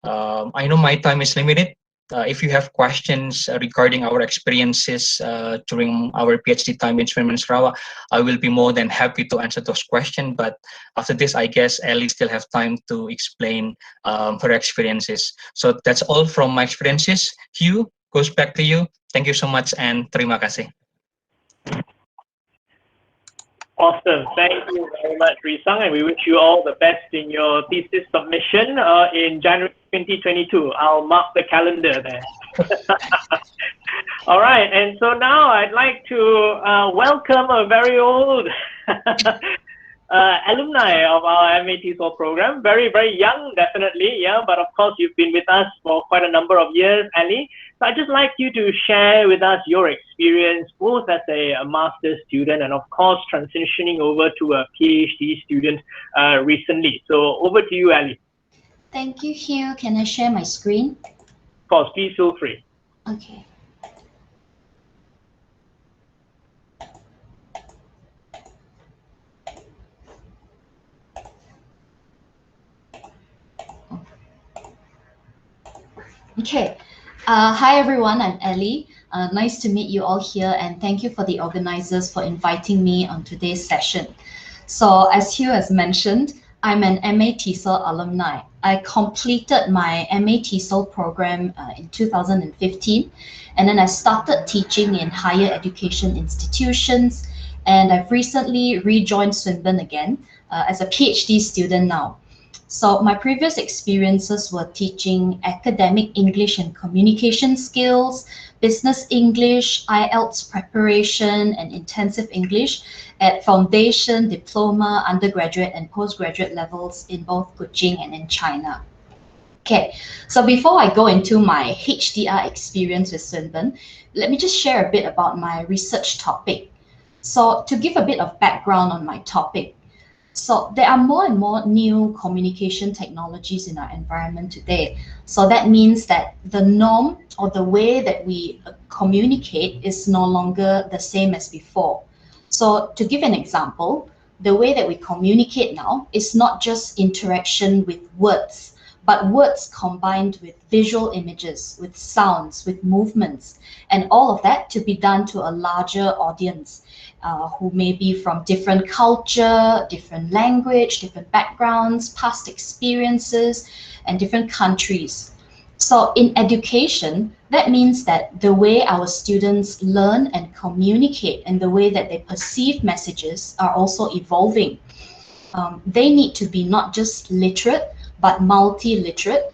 I know my time is limited. If you have questions regarding our experiences during our PhD time in Swinburne Sarawak, I will be more than happy to answer those questions. But after this, I guess Ellie still have time to explain her experiences. So that's all from my experiences. Hugh, goes back to you. Thank you so much, and terima kasih. Awesome. Thank you very much, Risang, and we wish you all the best in your thesis submission in January 2022. I'll mark the calendar there. All right, and so now I'd like to welcome a very old alumni of our MATESOL program. Very, very young, definitely, yeah, but of course you've been with us for quite a number of years, Ali. So I'd just like you to share with us your experience, both as a master's student and of course transitioning over to a PhD student recently. So over to you, Ali. Thank you, Hugh. Can I share my screen? Of course, please feel free. Okay. Okay. Hi everyone, I'm Ellie. Nice to meet you all here, and thank you for the organizers for inviting me on today's session. So as Hugh has mentioned, I'm an MATESOL alumni. I completed my MATESOL program in 2015, and then I started teaching in higher education institutions, and I've recently rejoined Swinburne again as a PhD student now. So my previous experiences were teaching academic English and communication skills, business English, IELTS preparation, and intensive English at foundation, diploma, undergraduate, and postgraduate levels in both Kuching and in China. Okay, so before I go into my HDR experience with Swinburne, let me just share a bit about my research topic. So to give a bit of background on my topic, so there are more and more new communication technologies in our environment today. So that means that the norm or the way that we communicate is no longer the same as before. So to give an example, the way that we communicate now is not just interaction with words, but words combined with visual images, with sounds, with movements, and all of that to be done to a larger audience. Who may be from different culture, different language, different backgrounds, past experiences, and different countries. So in education, that means that the way our students learn and communicate and the way that they perceive messages are also evolving. They need to be not just literate, but multi-literate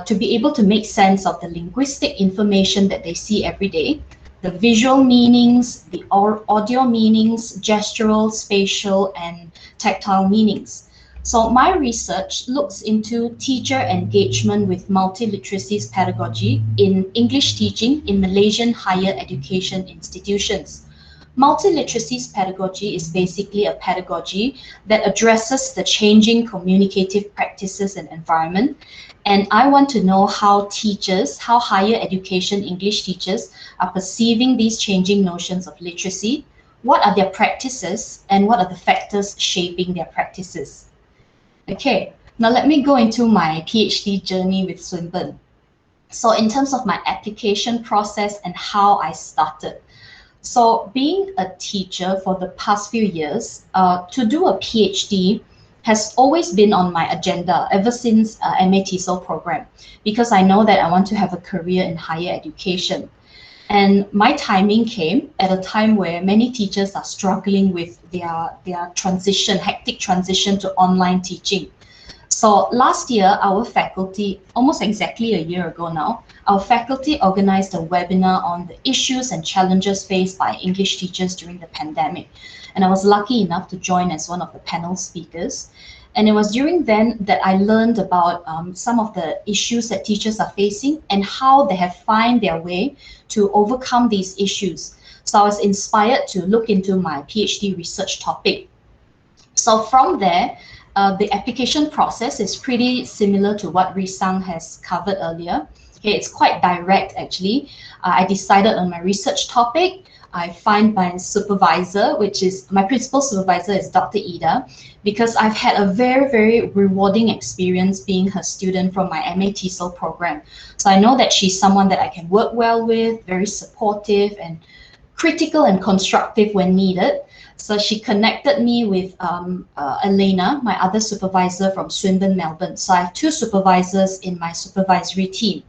to be able to make sense of the linguistic information that they see every day, the visual meanings, the audio meanings, gestural, spatial, and tactile meanings. So my research looks into teacher engagement with multiliteracies pedagogy in English teaching in Malaysian higher education institutions. Multiliteracies pedagogy is basically a pedagogy that addresses the changing communicative practices and environment. And I want to know how teachers, how higher education English teachers are perceiving these changing notions of literacy. What are their practices and what are the factors shaping their practices? Okay, now let me go into my PhD journey with Swinburne. So in terms of my application process and how I started. So being a teacher for the past few years, to do a PhD has always been on my agenda ever since MATESOL program, because I know that I want to have a career in higher education. And my timing came at a time where many teachers are struggling with their transition, hectic transition to online teaching. So last year, our faculty, almost exactly a year ago now, our faculty organized a webinar on the issues and challenges faced by English teachers during the pandemic. And I was lucky enough to join as one of the panel speakers. And it was during then that I learned about some of the issues that teachers are facing and how they have found their way to overcome these issues. So I was inspired to look into my PhD research topic. So from there, the application process is pretty similar to what Risang has covered earlier. Okay, it's quite direct actually. I decided on my research topic. I find my supervisor, which is my principal supervisor is Dr. Eder, because I've had a very, very rewarding experience being her student from my MATESOL program. So I know that she's someone that I can work well with, very supportive and critical and constructive when needed. So she connected me with Elena, my other supervisor from Swinburne, Melbourne. So I have two supervisors in my supervisory team.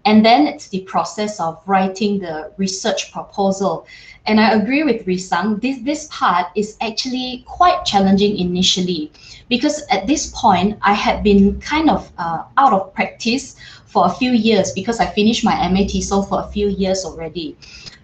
And then it's the process of writing the research proposal. And I agree with Risang, this part is actually quite challenging initially, because at this point, I had been kind of out of practice for a few years because I finished my MA-TESOL for a few years already.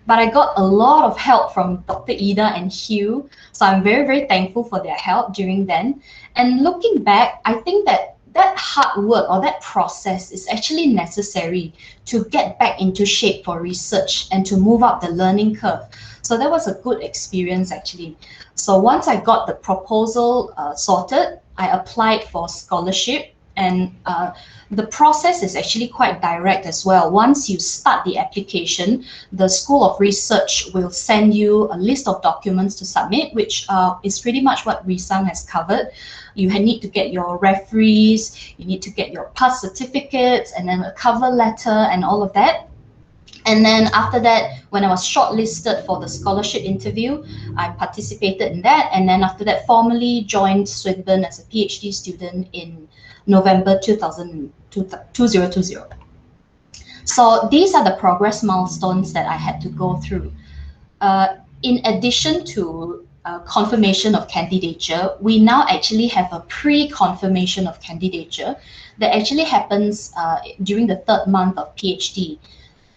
But I got a lot of help from Dr. Eder and Hugh, so I'm very, very thankful for their help during then. And looking back, I think that hard work or that process is actually necessary to get back into shape for research and to move up the learning curve. So that was a good experience actually. So once I got the proposal sorted, I applied for scholarship, and the process is actually quite direct as well. Once you start the application, the School of Research will send you a list of documents to submit, which is pretty much what Risang has covered. You need to get your referees, you need to get your past certificates, and then a cover letter and all of that. And then after that, when I was shortlisted for the scholarship interview, I participated in that. And then after that, formally joined Swinburne as a PhD student in November 2020. So these are the progress milestones that I had to go through. In addition to confirmation of candidature, we now actually have a pre-confirmation of candidature that actually happens during the 3rd month of PhD.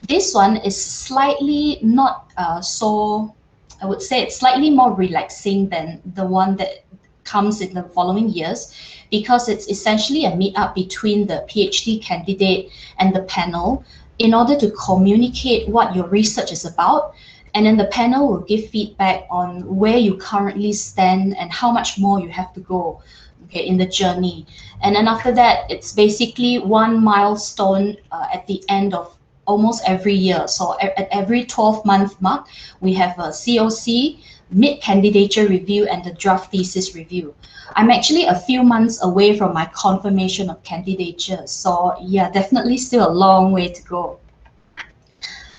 This one is slightly not so, I would say it's slightly more relaxing than the one that comes in the following years, because it's essentially a meet-up between the PhD candidate and the panel in order to communicate what your research is about. And then the panel will give feedback on where you currently stand and how much more you have to go, okay, in the journey. And then after that, it's basically one milestone at the end of almost every year. So at every 12-month mark, we have a COC, mid-candidature review, and the draft thesis review. I'm actually a few months away from my confirmation of candidature. So yeah, definitely still a long way to go.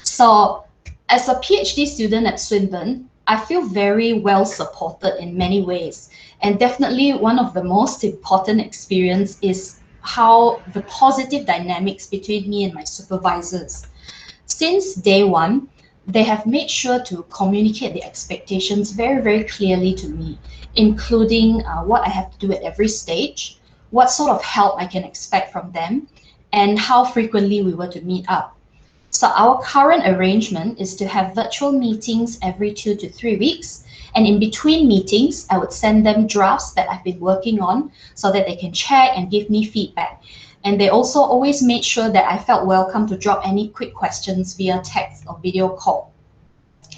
So as a PhD student at Swinburne, I feel very well supported in many ways. And definitely one of the most important experience is how the positive dynamics between me and my supervisors. Since day one, they have made sure to communicate the expectations very, very clearly to me, including what I have to do at every stage, what sort of help I can expect from them, and how frequently we were to meet up. So our current arrangement is to have virtual meetings every 2 to 3 weeks. And in between meetings, I would send them drafts that I've been working on so that they can check and give me feedback. And they also always made sure that I felt welcome to drop any quick questions via text or video call.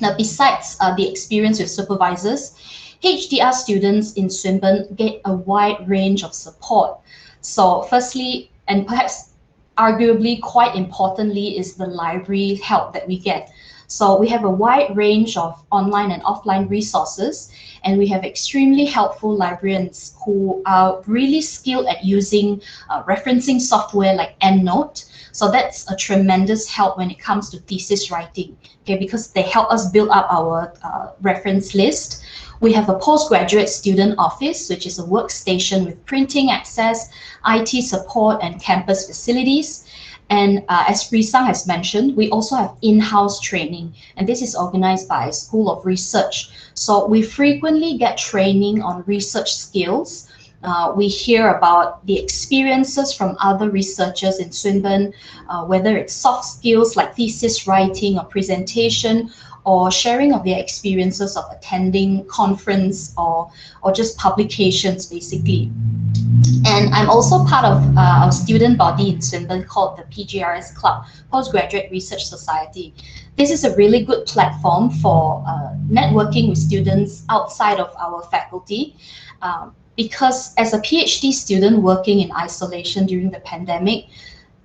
Now, besides the experience with supervisors, HDR students in Swinburne get a wide range of support. So firstly, and perhaps arguably quite importantly, is the library help that we get. So we have a wide range of online and offline resources, and we have extremely helpful librarians who are really skilled at using referencing software like EndNote. So that's a tremendous help when it comes to thesis writing, okay, because they help us build up our reference list. We have a postgraduate student office, which is a workstation with printing access, IT support, and campus facilities. And as Risang has mentioned, we also have in-house training, and this is organized by School of Research. So we frequently get training on research skills. We hear about the experiences from other researchers in Swinburne, whether it's soft skills like thesis writing or presentation, or sharing of their experiences of attending conference or just publications, basically. And I'm also part of our student body in Swinburne called the PGRS Club, Postgraduate Research Society. This is a really good platform for networking with students outside of our faculty, because as a PhD student working in isolation during the pandemic,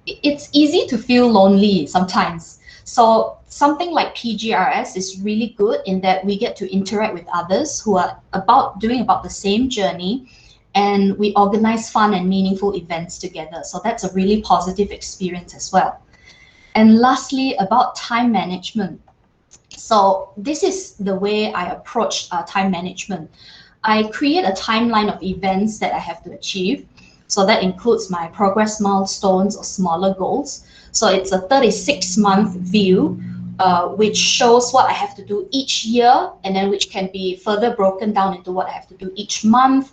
it's easy to feel lonely sometimes. So something like PGRS is really good in that we get to interact with others who are doing about the same journey, and we organize fun and meaningful events together. So that's a really positive experience as well. And lastly, about time management. So this is the way I approach time management. I create a timeline of events that I have to achieve. So that includes my progress milestones or smaller goals. So it's a 36-month view, which shows what I have to do each year, and then which can be further broken down into what I have to do each month,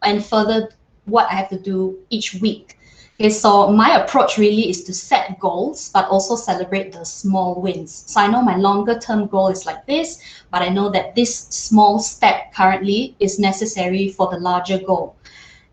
and further what I have to do each week. Okay, so my approach really is to set goals, but also celebrate the small wins. So I know my longer term goal is like this, but I know that this small step currently is necessary for the larger goal.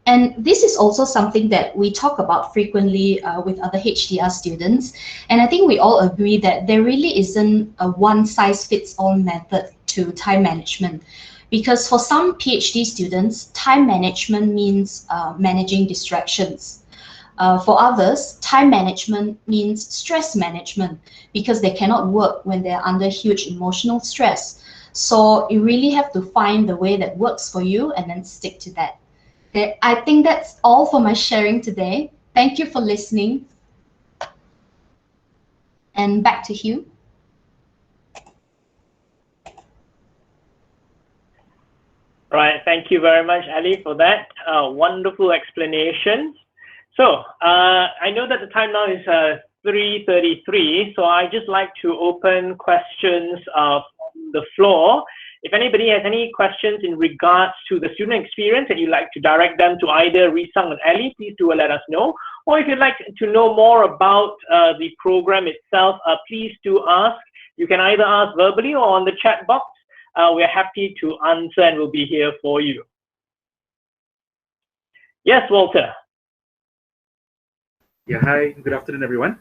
And this is also something that we talk about frequently with other HDR students. And I think we all agree that there really isn't a one-size-fits-all method to time management. Because for some PhD students, time management means managing distractions. For others, time management means stress management because they cannot work when they're under huge emotional stress. So you really have to find the way that works for you and then stick to that. Okay, I think that's all for my sharing today. Thank you for listening. And back to Hugh. Right, thank you very much, Ali, for that wonderful explanation. So I know that the time now is 3:33, so I just like to open questions from the floor. If anybody has any questions in regards to the student experience and you'd like to direct them to either Risang and Ali, please do let us know. Or if you'd like to know more about the program itself, please do ask. You can either ask verbally or on the chat box. We're happy to answer and we'll be here for you. Yes, Walter. Yeah, hi, good afternoon, everyone.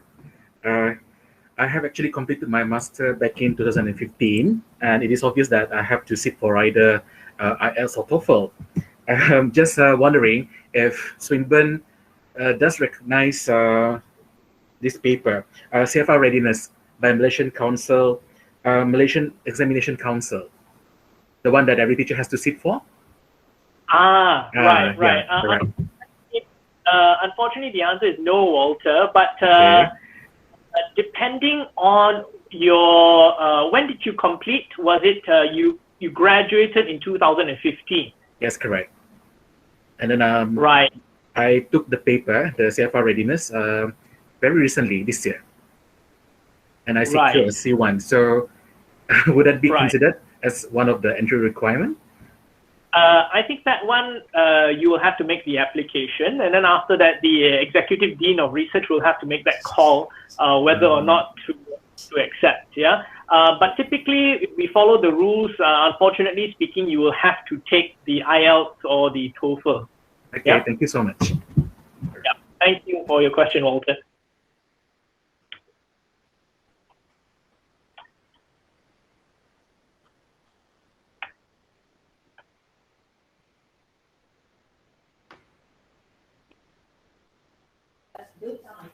I have actually completed my master back in 2015, and it is obvious that I have to sit for either IELTS or TOEFL. I'm just wondering if Swinburne does recognize this paper, CFR Readiness by Malaysian Council, Malaysian Examination Council, the one that every teacher has to sit for? Right. Yeah, right. Unfortunately, the answer is no, Walter, but Okay. Depending on your, when did you complete? Was it you graduated in 2015? Yes, correct. And then Right. I took the paper, the CFR Readiness, very recently this year, and I secured a C1. So would that be considered as one of the entry requirements? I think that one you will have to make the application, and then after that, the executive dean of research will have to make that call whether or not to accept. Yeah, but typically if we follow the rules. Unfortunately speaking, you will have to take the IELTS or the TOEFL. Okay, yeah? Thank you so much. Yeah, thank you for your question, Walter.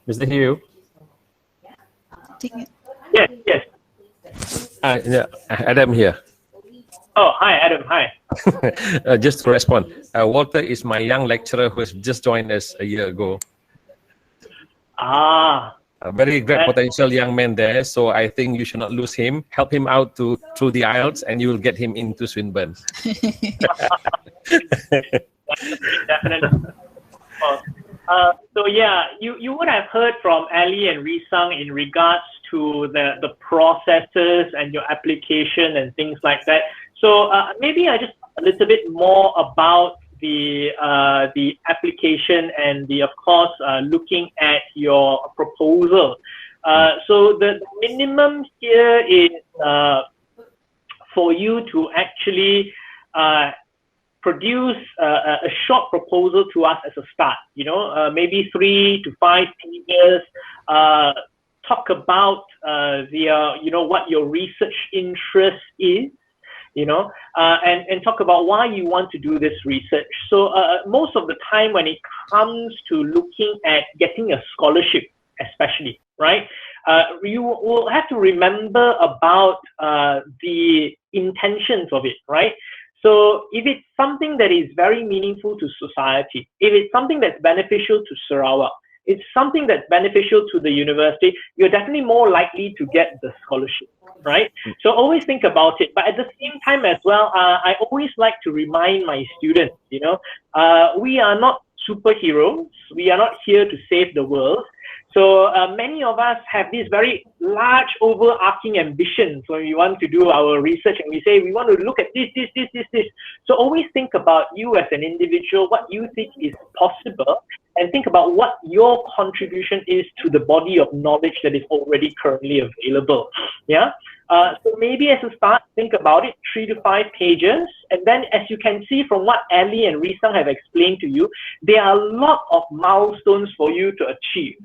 Mr. Hugh? Yes, yes. Yeah, Adam here. Oh, hi, Adam. Hi. Just to respond, Walter is my young lecturer who has just joined us a year ago. A very great potential young man there, so I think you should not lose him. Help him out through the IELTS, and you will get him into Swinburne. Definitely. So yeah, you would have heard from Ali and Risang in regards to the processes and your application and things like that. So maybe I just a little bit more about the application and of course looking at your proposal. So the minimum here is for you to actually produce a short proposal to us as a start, maybe 3 to 5 pages, talk about what your research interest is, and talk about why you want to do this research. So most of the time when it comes to looking at getting a scholarship, especially, right, you will have to remember about the intentions of it, right? So if it's something that is very meaningful to society, if it's something that's beneficial to Sarawak, it's something that's beneficial to the university, you're definitely more likely to get the scholarship, right? So always think about it. But at the same time as well, I always like to remind my students, you know, we are not superheroes. We are not here to save the world. So many of us have these very large overarching ambitions when we want to do our research, and we say we want to look at this. So always think about you as an individual, what you think is possible, and think about what your contribution is to the body of knowledge that is already currently available. Yeah. So maybe as a start, think about it, 3 to 5 pages. And then as you can see from what Ali and Risang have explained to you, there are a lot of milestones for you to achieve.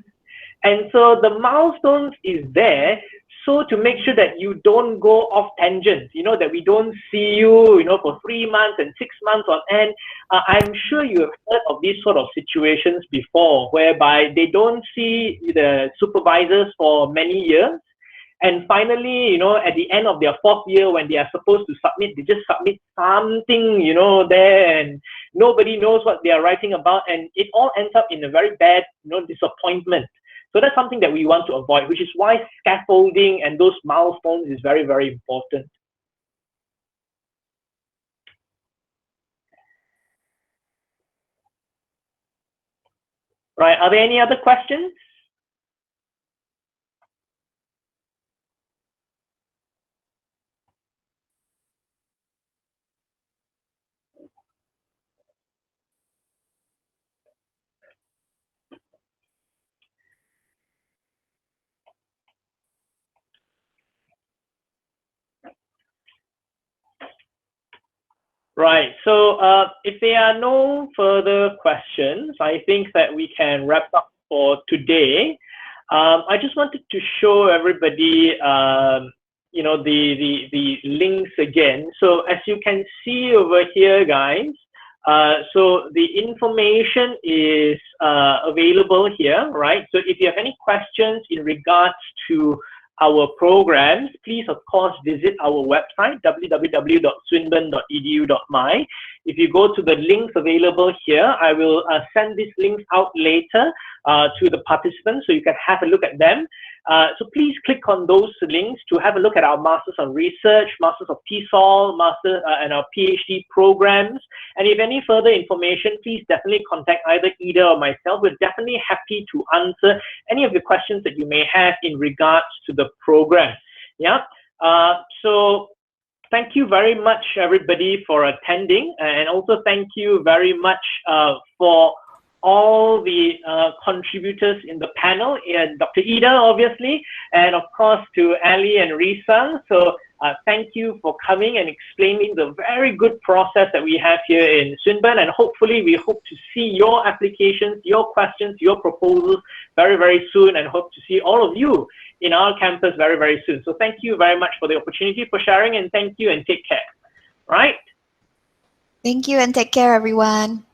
And so the milestones is there so to make sure that you don't go off tangents, you know, that we don't see you, you know, for 3 months and 6 months on end. I'm sure you have heard of these sort of situations before, whereby they don't see the supervisors for many years. And finally, you know, at the end of their 4th year, when they are supposed to submit, they just submit something, you know, there, and nobody knows what they are writing about. And it all ends up in a very bad, you know, disappointment. So that's something that we want to avoid, which is why scaffolding and those milestones is very, very important. Right, are there any other questions? Right, so if there are no further questions, I think that we can wrap up for today. I just wanted to show everybody, you know, the links again. So as you can see over here, guys, so the information is available here, right? So if you have any questions in regards to our programs, please of course visit our website www.swinburne.edu.my. If you go to the links available here, I will send these links out later to the participants so you can have a look at them. So please click on those links to have a look at our Masters of Research, Masters of TESOL, Master and our PhD programs. And if any further information, please definitely contact either Eder or myself. We're definitely happy to answer any of the questions that you may have in regards to the program. Yeah. So thank you very much, everybody, for attending, and also thank you very much for all the contributors in the panel, and Dr. Eder, obviously, and of course to Ali and Risang. So thank you for coming and explaining the very good process that we have here in Swinburne, and hopefully we hope to see your applications, your questions, your proposals very, very soon, and hope to see all of you in our campus very, very soon. So thank you very much for the opportunity, for sharing, and thank you and take care. Right? Thank you and take care, everyone.